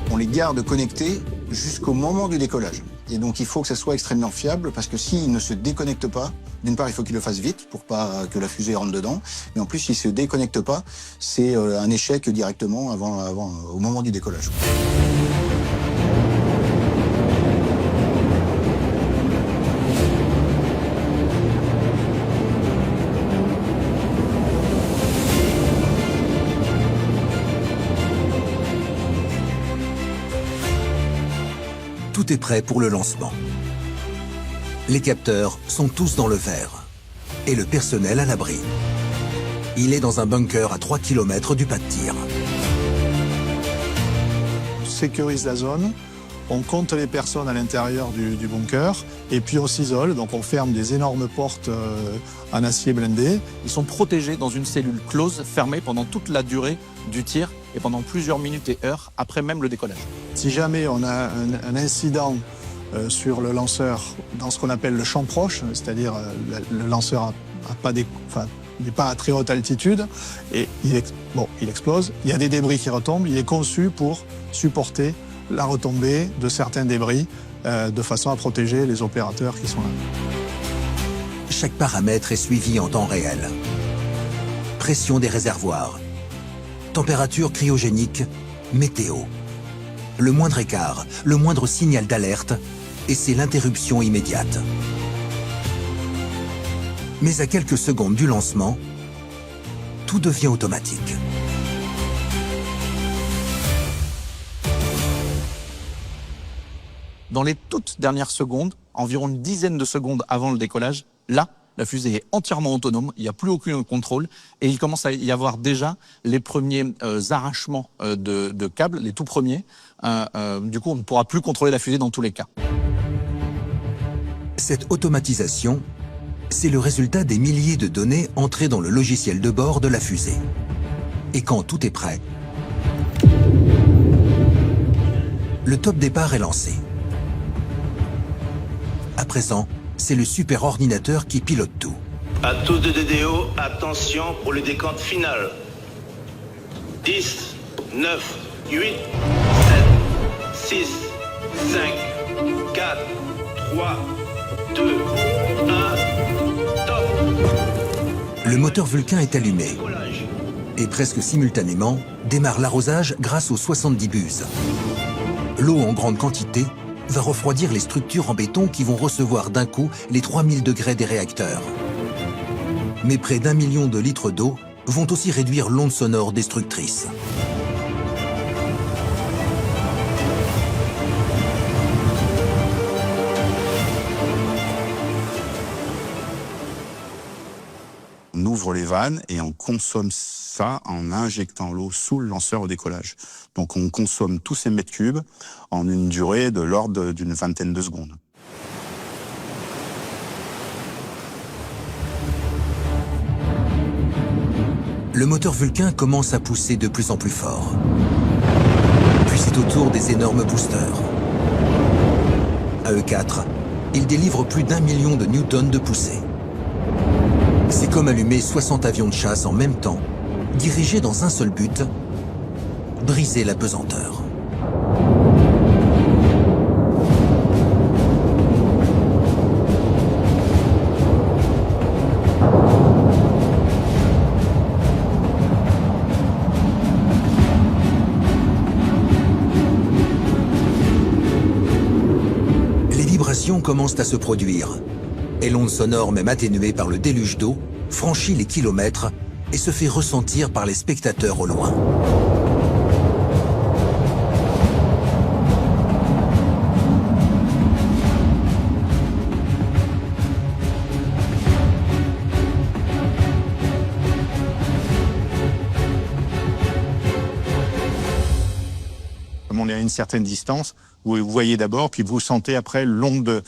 On les garde connectés jusqu'au moment du décollage. Et donc il faut que ça soit extrêmement fiable parce que s'il ne se déconnecte pas, d'une part il faut qu'il le fasse vite pour pas que la fusée rentre dedans, mais en plus s'il se déconnecte pas, c'est un échec directement au moment du décollage. Tout est prêt pour le lancement. Les capteurs sont tous dans le vert et le personnel à l'abri. Il est dans un bunker à 3 km du pas de tir. On sécurise la zone, on compte les personnes à l'intérieur du bunker et puis on s'isole, donc on ferme des énormes portes en acier blindé. Ils sont protégés dans une cellule close, fermée pendant toute la durée du tir et pendant plusieurs minutes et heures après même le décollage. Si jamais on a un incident sur le lanceur dans ce qu'on appelle le champ proche, c'est-à-dire le lanceur n'est pas à très haute altitude et il explose, il y a des débris qui retombent, il est conçu pour supporter la retombée de certains débris de façon à protéger les opérateurs qui sont là. Chaque paramètre est suivi en temps réel. Pression des réservoirs, température cryogénique, météo. Le moindre écart, le moindre signal d'alerte, et c'est l'interruption immédiate. Mais à quelques secondes du lancement, tout devient automatique. Dans les toutes dernières secondes, environ une dizaine de secondes avant le décollage, là, La fusée est entièrement autonome, il n'y a plus aucun contrôle et il commence à y avoir déjà les premiers arrachements de câbles, les tout premiers. Du coup, on ne pourra plus contrôler la fusée dans tous les cas. Cette automatisation, c'est le résultat des milliers de données entrées dans le logiciel de bord de la fusée. Et quand tout est prêt, le top départ est lancé. À présent, c'est le super ordinateur qui pilote tout. À tous de DDO, attention pour le décompte final. 10, 9, 8, 7, 6, 5, 4, 3, 2, 1, top. Le moteur Vulcain est allumé. Et presque simultanément, démarre l'arrosage grâce aux 70 buses. L'eau en grande quantité va refroidir les structures en béton qui vont recevoir d'un coup les 3000 degrés des réacteurs. Mais près d'1 million de litres d'eau vont aussi réduire l'onde sonore destructrice. On ouvre les vannes et on consomme ça en injectant l'eau sous le lanceur au décollage. Donc on consomme tous ces mètres cubes en une durée de l'ordre d'une vingtaine de secondes. Le moteur Vulcain commence à pousser de plus en plus fort. Puis c'est au tour des énormes boosters. À eux 4, ils délivrent plus d'1 million de newtons de poussée. C'est comme allumer 60 avions de chasse en même temps, dirigés dans un seul but, briser la pesanteur. Les vibrations commencent à se produire. Et l'onde sonore, même atténuée par le déluge d'eau, franchit les kilomètres et se fait ressentir par les spectateurs au loin. Comme on est à une certaine distance, vous voyez d'abord, puis vous sentez après l'onde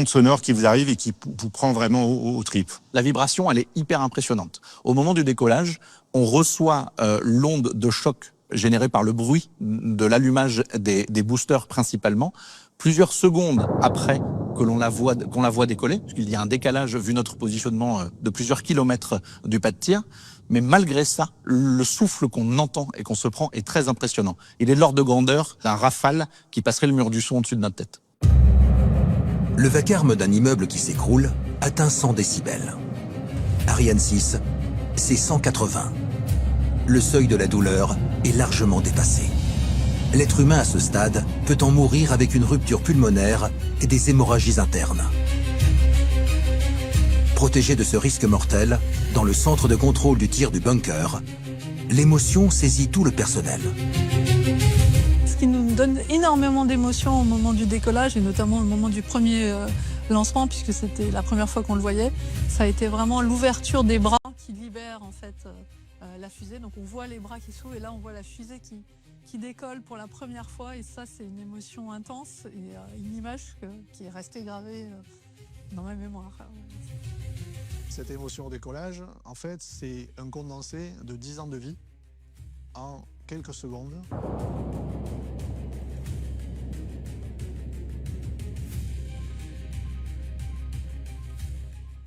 sonore qui vous arrive et qui vous prend vraiment aux tripes. La vibration, elle est hyper impressionnante. Au moment du décollage, on reçoit l'onde de choc générée par le bruit de l'allumage des boosters principalement, plusieurs secondes après qu'on la voit décoller, puisqu'il y a un décalage vu notre positionnement de plusieurs kilomètres du pas de tir. Mais malgré ça, le souffle qu'on entend et qu'on se prend est très impressionnant. Il est de l'ordre de grandeur d'un Rafale qui passerait le mur du son au-dessus de notre tête. Le vacarme d'un immeuble qui s'écroule atteint 100 décibels. Ariane 6, c'est 180. Le seuil de la douleur est largement dépassé. L'être humain à ce stade peut en mourir avec une rupture pulmonaire et des hémorragies internes. Protégé de ce risque mortel, dans le centre de contrôle du tir du bunker, l'émotion saisit tout le personnel. Ce qui nous donne énormément d'émotions au moment du décollage, et notamment au moment du premier lancement, puisque c'était la première fois qu'on le voyait, ça a été vraiment l'ouverture des bras qui libère en fait la fusée. Donc on voit les bras qui s'ouvrent et là on voit la fusée qui décolle pour la première fois, et ça c'est une émotion intense et une image qui est restée gravée dans ma mémoire. Cette émotion au décollage, en fait, c'est un condensé de 10 ans de vie en quelques secondes.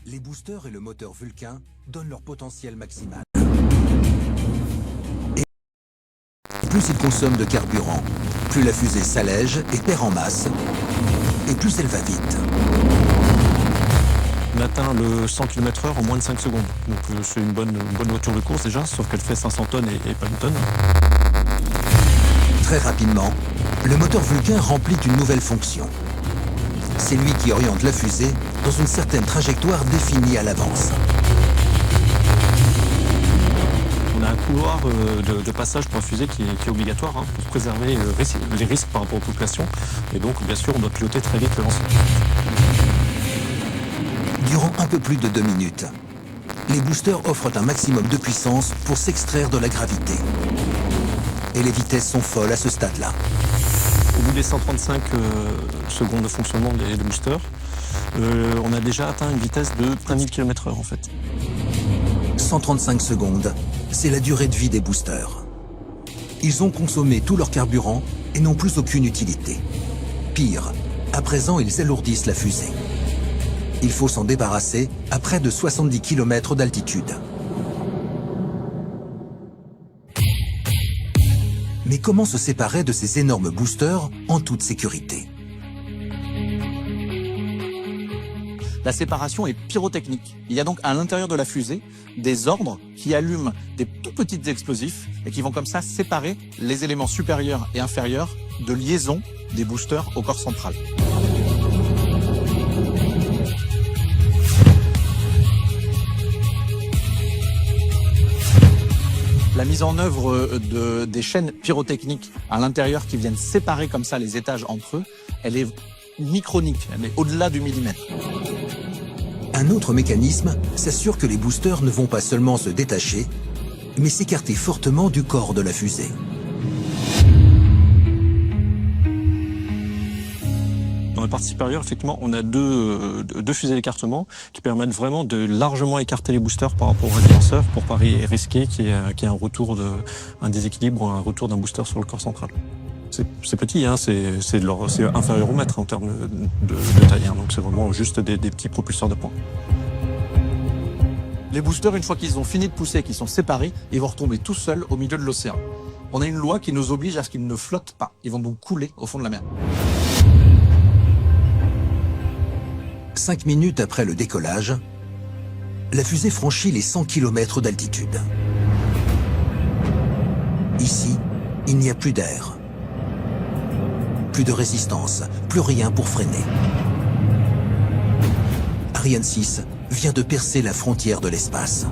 Les boosters et le moteur Vulcain donnent leur potentiel maximal. Et plus ils consomment de carburant, plus la fusée s'allège et perd en masse, et plus elle va vite. On atteint le 100 km/h en moins de 5 secondes. Donc c'est une bonne voiture de course déjà, sauf qu'elle fait 500 tonnes et pas une tonne. Très rapidement, le moteur Vulcain remplit une nouvelle fonction. C'est lui qui oriente la fusée dans une certaine trajectoire définie à l'avance. On a un couloir de passage pour la fusée qui est obligatoire pour préserver les risques par rapport aux populations. Et donc, bien sûr, on doit piloter très vite le lanceur. Durant un peu plus de 2 minutes, les boosters offrent un maximum de puissance pour s'extraire de la gravité. Et les vitesses sont folles à ce stade-là. Au bout des 135 secondes de fonctionnement des boosters, on a déjà atteint une vitesse de 1000 km/h en fait. 135 secondes, c'est la durée de vie des boosters. Ils ont consommé tout leur carburant et n'ont plus aucune utilité. Pire, à présent ils alourdissent la fusée. Il faut s'en débarrasser à près de 70 km d'altitude. Mais comment se séparer de ces énormes boosters en toute sécurité? La séparation est pyrotechnique. Il y a donc à l'intérieur de la fusée des ordres qui allument des tout petits explosifs et qui vont comme ça séparer les éléments supérieurs et inférieurs de liaison des boosters au corps central. La mise en œuvre des chaînes pyrotechniques à l'intérieur qui viennent séparer comme ça les étages entre eux, elle est micronique, elle est au-delà du millimètre. Un autre mécanisme s'assure que les boosters ne vont pas seulement se détacher, mais s'écarter fortement du corps de la fusée. Dans la partie supérieure, effectivement, on a deux fusées d'écartement qui permettent vraiment de largement écarter les boosters par rapport au reste du lanceur pour pas risquer qu'il y ait un déséquilibre ou un retour d'un booster sur le corps central. C'est petit, hein, c'est inférieur au mètre en termes de taille, hein, donc c'est vraiment juste des petits propulseurs de poing. Les boosters, une fois qu'ils ont fini de pousser, qu'ils sont séparés, ils vont retomber tout seuls au milieu de l'océan. On a une loi qui nous oblige à ce qu'ils ne flottent pas. Ils vont donc couler au fond de la mer. 5 minutes après le décollage, la fusée franchit les 100 km d'altitude. Ici, il n'y a plus d'air. Plus de résistance, plus rien pour freiner. Ariane 6 vient de percer la frontière de l'espace.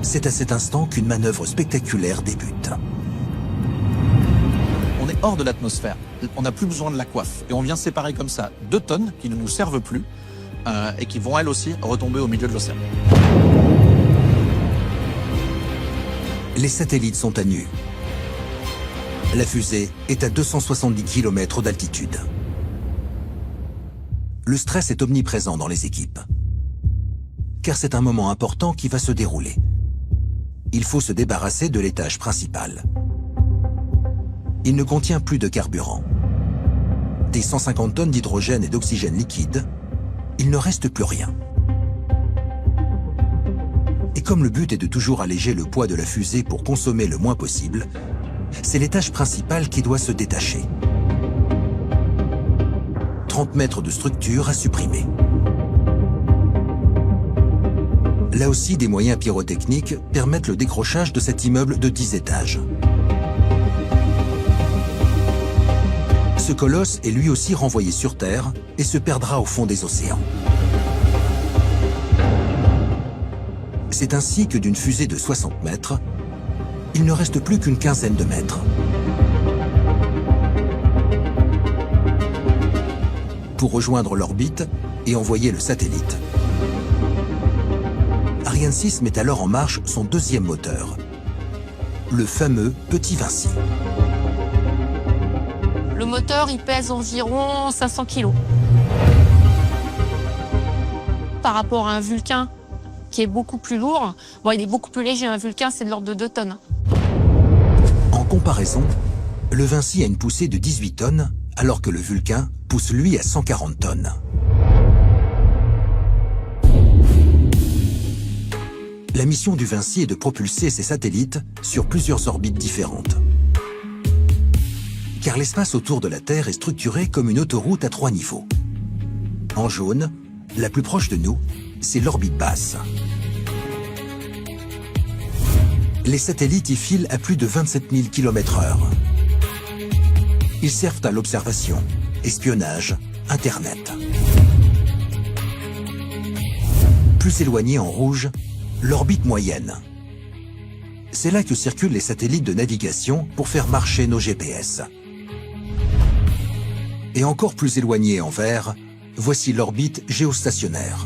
C'est à cet instant qu'une manœuvre spectaculaire débute. On est hors de l'atmosphère, on n'a plus besoin de la coiffe. Et on vient séparer comme ça 2 tonnes qui ne nous servent plus et qui vont elles aussi retomber au milieu de l'océan. Les satellites sont à nu. La fusée est à 270 km d'altitude. Le stress est omniprésent dans les équipes. Car c'est un moment important qui va se dérouler. Il faut se débarrasser de l'étage principal. Il ne contient plus de carburant. Des 150 tonnes d'hydrogène et d'oxygène liquide, il ne reste plus rien. Et comme le but est de toujours alléger le poids de la fusée pour consommer le moins possible, c'est l'étage principal qui doit se détacher. 30 mètres de structure à supprimer. Là aussi, des moyens pyrotechniques permettent le décrochage de cet immeuble de 10 étages. Ce colosse est lui aussi renvoyé sur Terre et se perdra au fond des océans. C'est ainsi que d'une fusée de 60 mètres, il ne reste plus qu'une quinzaine de mètres. Pour rejoindre l'orbite et envoyer le satellite, Ariane 6 met alors en marche son deuxième moteur, le fameux Petit Vinci. Le moteur, il pèse environ 500 kg. Par rapport à un Vulcain qui est beaucoup plus lourd, bon, il est beaucoup plus léger, un Vulcain, c'est de l'ordre de 2 tonnes. En comparaison, le Vinci a une poussée de 18 tonnes, alors que le Vulcain pousse lui à 140 tonnes. La mission du Vinci est de propulser ses satellites sur plusieurs orbites différentes. Car l'espace autour de la Terre est structuré comme une autoroute à 3 niveaux. En jaune, la plus proche de nous, c'est l'orbite basse. Les satellites y filent à plus de 27 000 km/h. Ils servent à l'observation, espionnage, Internet. Plus éloigné en rouge, l'orbite moyenne. C'est là que circulent les satellites de navigation pour faire marcher nos GPS. Et encore plus éloigné en vert, voici l'orbite géostationnaire.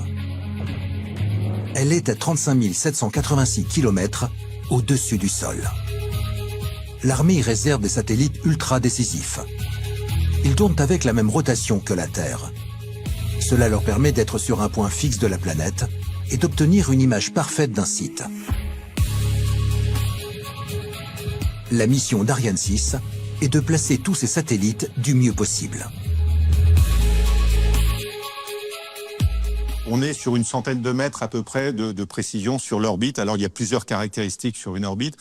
Elle est à 35 786 km au-dessus du sol. L'armée y réserve des satellites ultra décisifs. Ils tournent avec la même rotation que la Terre. Cela leur permet d'être sur un point fixe de la planète et d'obtenir une image parfaite d'un site. La mission d'Ariane 6 est de placer tous ces satellites du mieux possible. On est sur une centaine de mètres à peu près de précision sur l'orbite. Alors il y a plusieurs caractéristiques sur une orbite,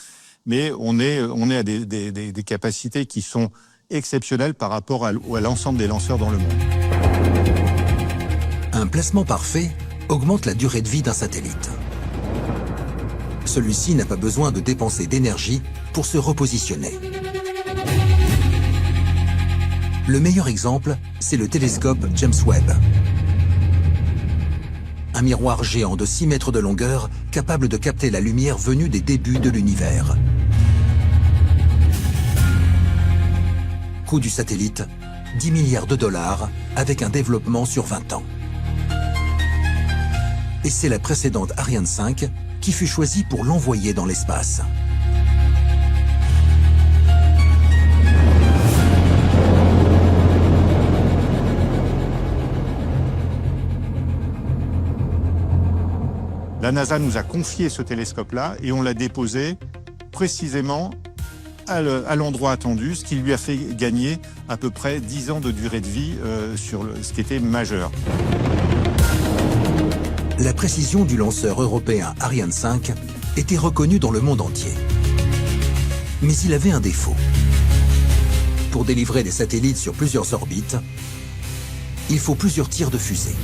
mais on est à des capacités qui sont exceptionnelles par rapport à l'ensemble des lanceurs dans le monde. Un placement parfait augmente la durée de vie d'un satellite. Celui-ci n'a pas besoin de dépenser d'énergie pour se repositionner. Le meilleur exemple, c'est le télescope James Webb. Un miroir géant de 6 mètres de longueur capable de capter la lumière venue des débuts de l'univers. Coût du satellite, 10 milliards de dollars avec un développement sur 20 ans. Et c'est la précédente Ariane 5 qui fut choisie pour l'envoyer dans l'espace. La NASA nous a confié ce télescope-là et on l'a déposé précisément à l'endroit attendu, ce qui lui a fait gagner à peu près 10 ans de durée de vie sur ce qui était majeur. La précision du lanceur européen Ariane 5 était reconnue dans le monde entier. Mais il avait un défaut. Pour délivrer des satellites sur plusieurs orbites, il faut plusieurs tirs de fusée.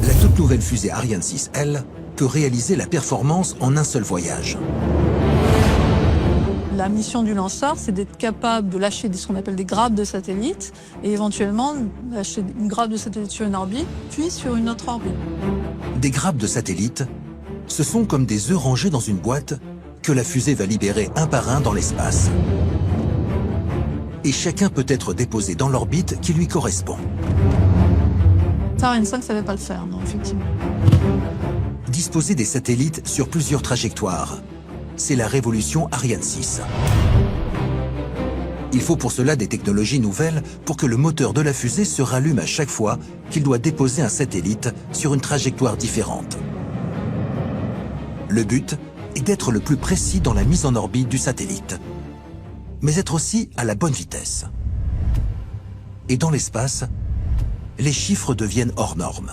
La toute nouvelle fusée Ariane 6, elle, peut réaliser la performance en un seul voyage. La mission du lanceur, c'est d'être capable de lâcher ce qu'on appelle des grappes de satellites et éventuellement lâcher une grappe de satellite sur une orbite, puis sur une autre orbite. Des grappes de satellites, ce sont comme des œufs rangés dans une boîte que la fusée va libérer un par un dans l'espace. Et chacun peut être déposé dans l'orbite qui lui correspond. Ariane 5 ne savait pas le faire, non, effectivement. Disposer des satellites sur plusieurs trajectoires, c'est la révolution Ariane 6. Il faut pour cela des technologies nouvelles pour que le moteur de la fusée se rallume à chaque fois qu'il doit déposer un satellite sur une trajectoire différente. Le but est d'être le plus précis dans la mise en orbite du satellite, mais être aussi à la bonne vitesse. Et dans l'espace, les chiffres deviennent hors normes.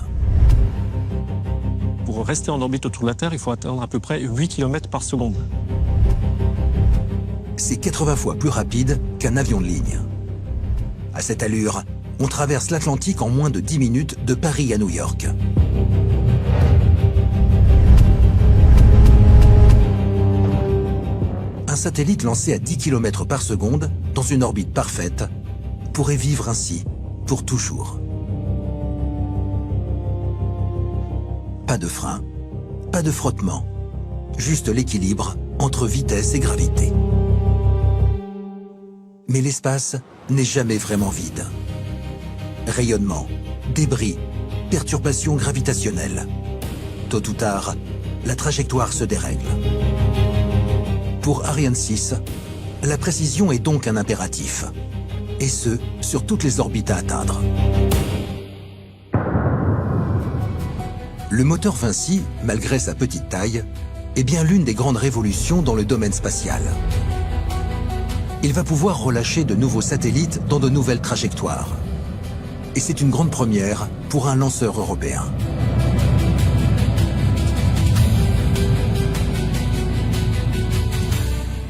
Pour rester en orbite autour de la Terre, il faut atteindre à peu près 8 km par seconde. C'est 80 fois plus rapide qu'un avion de ligne. À cette allure, on traverse l'Atlantique en moins de 10 minutes de Paris à New York. Un satellite lancé à 10 km par seconde dans une orbite parfaite pourrait vivre ainsi pour toujours. Pas de frein, pas de frottement, juste l'équilibre entre vitesse et gravité. Mais l'espace n'est jamais vraiment vide. Rayonnement, débris, perturbations gravitationnelles. Tôt ou tard, la trajectoire se dérègle. Pour Ariane 6, la précision est donc un impératif, et ce, sur toutes les orbites à atteindre. Le moteur Vinci, malgré sa petite taille, est bien l'une des grandes révolutions dans le domaine spatial. Il va pouvoir relâcher de nouveaux satellites dans de nouvelles trajectoires. Et c'est une grande première pour un lanceur européen.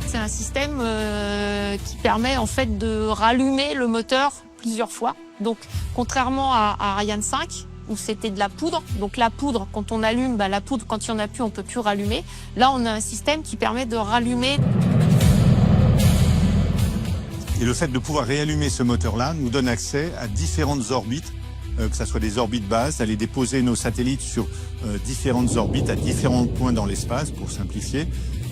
C'est un système qui permet en fait de rallumer le moteur plusieurs fois. Donc, contrairement à Ariane 5, où c'était de la poudre. Donc la poudre, quand on allume, la poudre, quand il n'y en a plus, on ne peut plus rallumer. Là, on a un système qui permet de rallumer. Et le fait de pouvoir réallumer ce moteur-là nous donne accès à différentes orbites, que ce soit des orbites basses, d'aller déposer nos satellites sur différentes orbites à différents points dans l'espace, pour simplifier,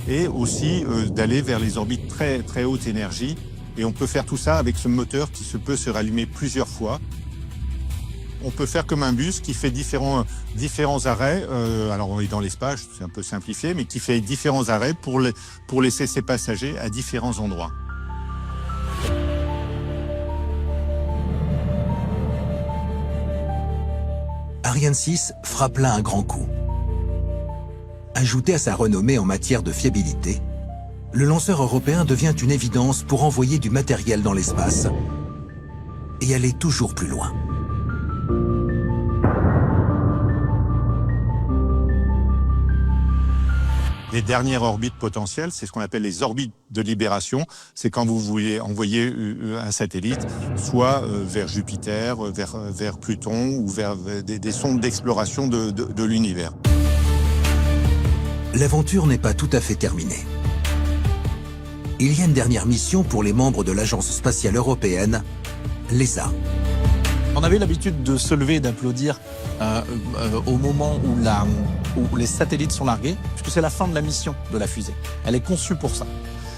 et aussi d'aller vers les orbites très haute énergie, Et on peut faire tout ça avec ce moteur qui peut se rallumer plusieurs fois. On peut faire comme un bus qui fait différents arrêts. Alors on est dans l'espace, c'est un peu simplifié, mais qui fait différents arrêts pour laisser ses passagers à différents endroits. Ariane 6 frappe là un grand coup. Ajouté à sa renommée en matière de fiabilité, le lanceur européen devient une évidence pour envoyer du matériel dans l'espace et aller toujours plus loin. Les dernières orbites potentielles, c'est ce qu'on appelle les orbites de libération. C'est quand vous voulez envoyer un satellite, soit vers Jupiter, vers Pluton ou vers des sondes d'exploration de l'univers. L'aventure n'est pas tout à fait terminée. Il y a une dernière mission pour les membres de l'Agence spatiale européenne, l'ESA. On avait l'habitude de se lever et d'applaudir au moment où les satellites sont largués, puisque c'est la fin de la mission de la fusée. Elle est conçue pour ça.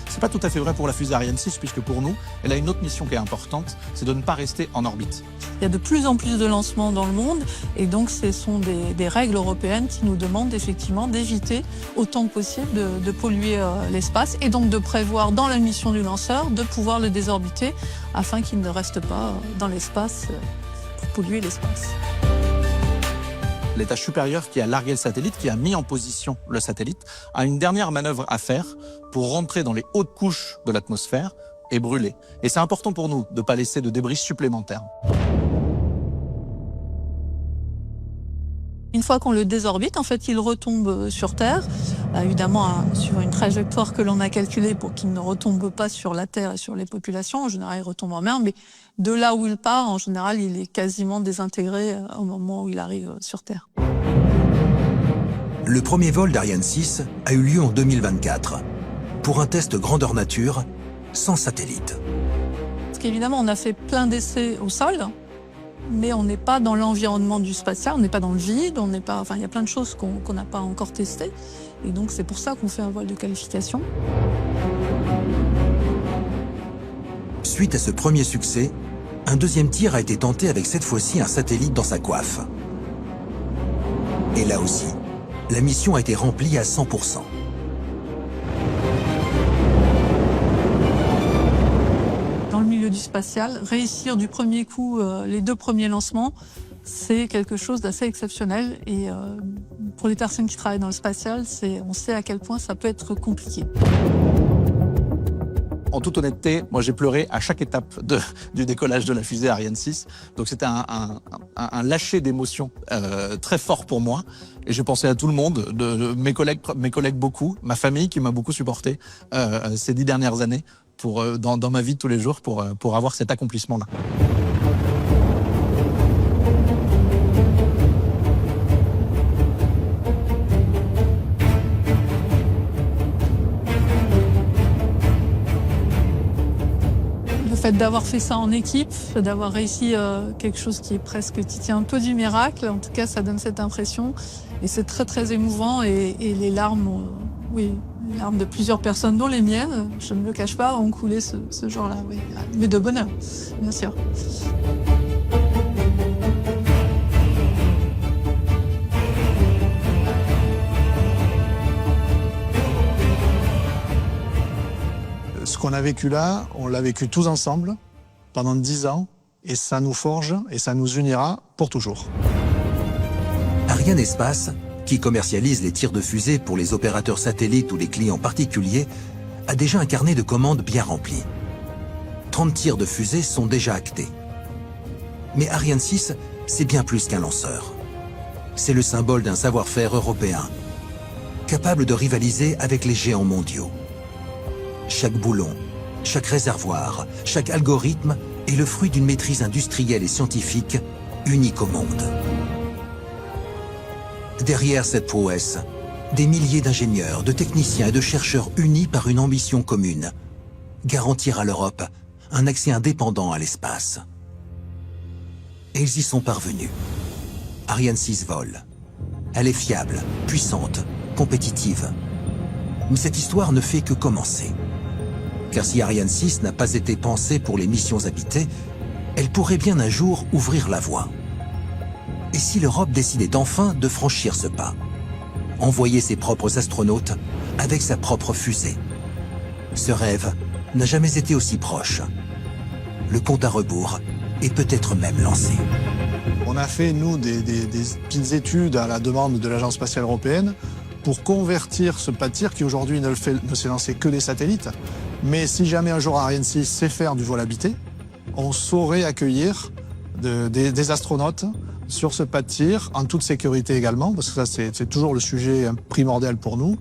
C'est pas tout à fait vrai pour la fusée Ariane 6, puisque pour nous, elle a une autre mission qui est importante, c'est de ne pas rester en orbite. Il y a de plus en plus de lancements dans le monde et donc ce sont des règles européennes qui nous demandent effectivement d'éviter autant que possible de polluer l'espace et donc de prévoir dans la mission du lanceur de pouvoir le désorbiter afin qu'il ne reste pas dans l'espace pour polluer l'espace. L'étage supérieur qui a largué le satellite, qui a mis en position le satellite, a une dernière manœuvre à faire pour rentrer dans les hautes couches de l'atmosphère et brûler. Et c'est important pour nous de ne pas laisser de débris supplémentaires. Une fois qu'on le désorbite, en fait, il retombe sur Terre, évidemment sur une trajectoire que l'on a calculée pour qu'il ne retombe pas sur la Terre et sur les populations. En général, il retombe en mer, mais de là où il part, en général, il est quasiment désintégré au moment où il arrive sur Terre. Le premier vol d'Ariane 6 a eu lieu en 2024, pour un test grandeur nature, sans satellite. Parce qu'évidemment, on a fait plein d'essais au sol, mais on n'est pas dans l'environnement du spatial, on n'est pas dans le vide, on n'est pas, enfin, il y a plein de choses qu'on n'a pas encore testées. Et donc, c'est pour ça qu'on fait un vol de qualification. Suite à ce premier succès, un deuxième tir a été tenté avec cette fois-ci un satellite dans sa coiffe. Et là aussi, la mission a été remplie à 100%. Dans le milieu du spatial, réussir du premier coup les 2 premiers lancements, c'est quelque chose d'assez exceptionnel. Et pour les personnes qui travaillent dans le spatial, on sait à quel point ça peut être compliqué. En toute honnêteté, moi j'ai pleuré à chaque étape du décollage de la fusée Ariane 6. Donc c'était un lâcher d'émotions très fort pour moi. Et j'ai pensé à tout le monde, mes collègues beaucoup, ma famille qui m'a beaucoup supporté ces 10 dernières années dans ma vie de tous les jours pour avoir cet accomplissement-là. Le fait d'avoir fait ça en équipe, d'avoir réussi quelque chose qui est presque qui tient un peu du miracle, en tout cas ça donne cette impression et c'est très très émouvant et les larmes, oui, les larmes de plusieurs personnes dont les miennes, je ne le cache pas, ont coulé ce jour-là, oui, mais de bonheur, bien sûr. Ce qu'on a vécu là, on l'a vécu tous ensemble pendant 10 ans et ça nous forge et ça nous unira pour toujours. Ariane Espace, qui commercialise les tirs de fusée pour les opérateurs satellites ou les clients particuliers, a déjà un carnet de commandes bien rempli. 30 tirs de fusée sont déjà actés. Mais Ariane 6, c'est bien plus qu'un lanceur. C'est le symbole d'un savoir-faire européen, capable de rivaliser avec les géants mondiaux. Chaque boulon, chaque réservoir, chaque algorithme est le fruit d'une maîtrise industrielle et scientifique unique au monde. Derrière cette prouesse, des milliers d'ingénieurs, de techniciens et de chercheurs unis par une ambition commune, garantir à l'Europe un accès indépendant à l'espace. Et ils y sont parvenus. Ariane 6 vole. Elle est fiable, puissante, compétitive. Mais cette histoire ne fait que commencer. Car si Ariane 6 n'a pas été pensée pour les missions habitées, elle pourrait bien un jour ouvrir la voie. Et si l'Europe décidait enfin de franchir ce pas, envoyer ses propres astronautes avec sa propre fusée? Ce rêve n'a jamais été aussi proche. Le compte à rebours est peut-être même lancé. On a fait, nous, des petites études à la demande de l'Agence spatiale européenne pour convertir ce pas de tir qui aujourd'hui ne sait lancer que des satellites. Mais si jamais un jour Ariane 6 sait faire du vol habité, on saurait accueillir des astronautes sur ce pas de tir, en toute sécurité également, parce que ça c'est toujours le sujet primordial pour nous.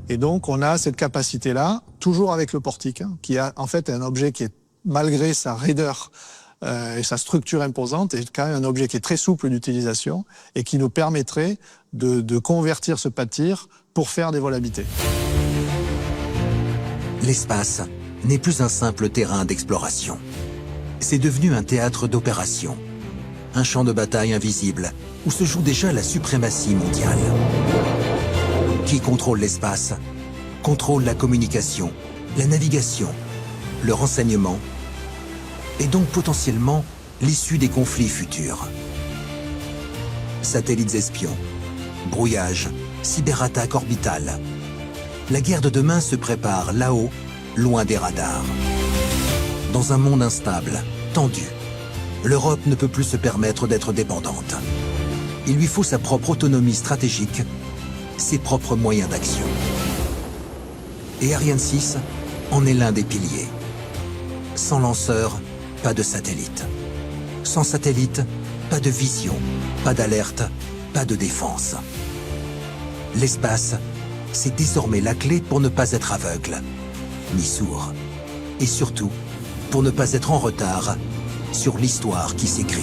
Et donc on a cette capacité-là, toujours avec le portique, qui a en fait un objet qui est, malgré sa raideur et sa structure imposante, est quand même un objet qui est très souple d'utilisation et qui nous permettrait de convertir ce pas de tir pour faire des vols habités. L'espace n'est plus un simple terrain d'exploration. C'est devenu un théâtre d'opération, un champ de bataille invisible où se joue déjà la suprématie mondiale. Qui contrôle l'espace contrôle la communication, la navigation, le renseignement et donc potentiellement l'issue des conflits futurs. Satellites espions, brouillage, cyberattaques orbitales. La guerre de demain se prépare là-haut, loin des radars. Dans un monde instable, tendu, l'Europe ne peut plus se permettre d'être dépendante. Il lui faut sa propre autonomie stratégique, ses propres moyens d'action. Et Ariane 6 en est l'un des piliers. Sans lanceur, pas de satellite. Sans satellite, pas de vision, pas d'alerte, pas de défense. L'espace, c'est désormais la clé pour ne pas être aveugle, ni sourd. Et surtout, pour ne pas être en retard sur l'histoire qui s'écrit.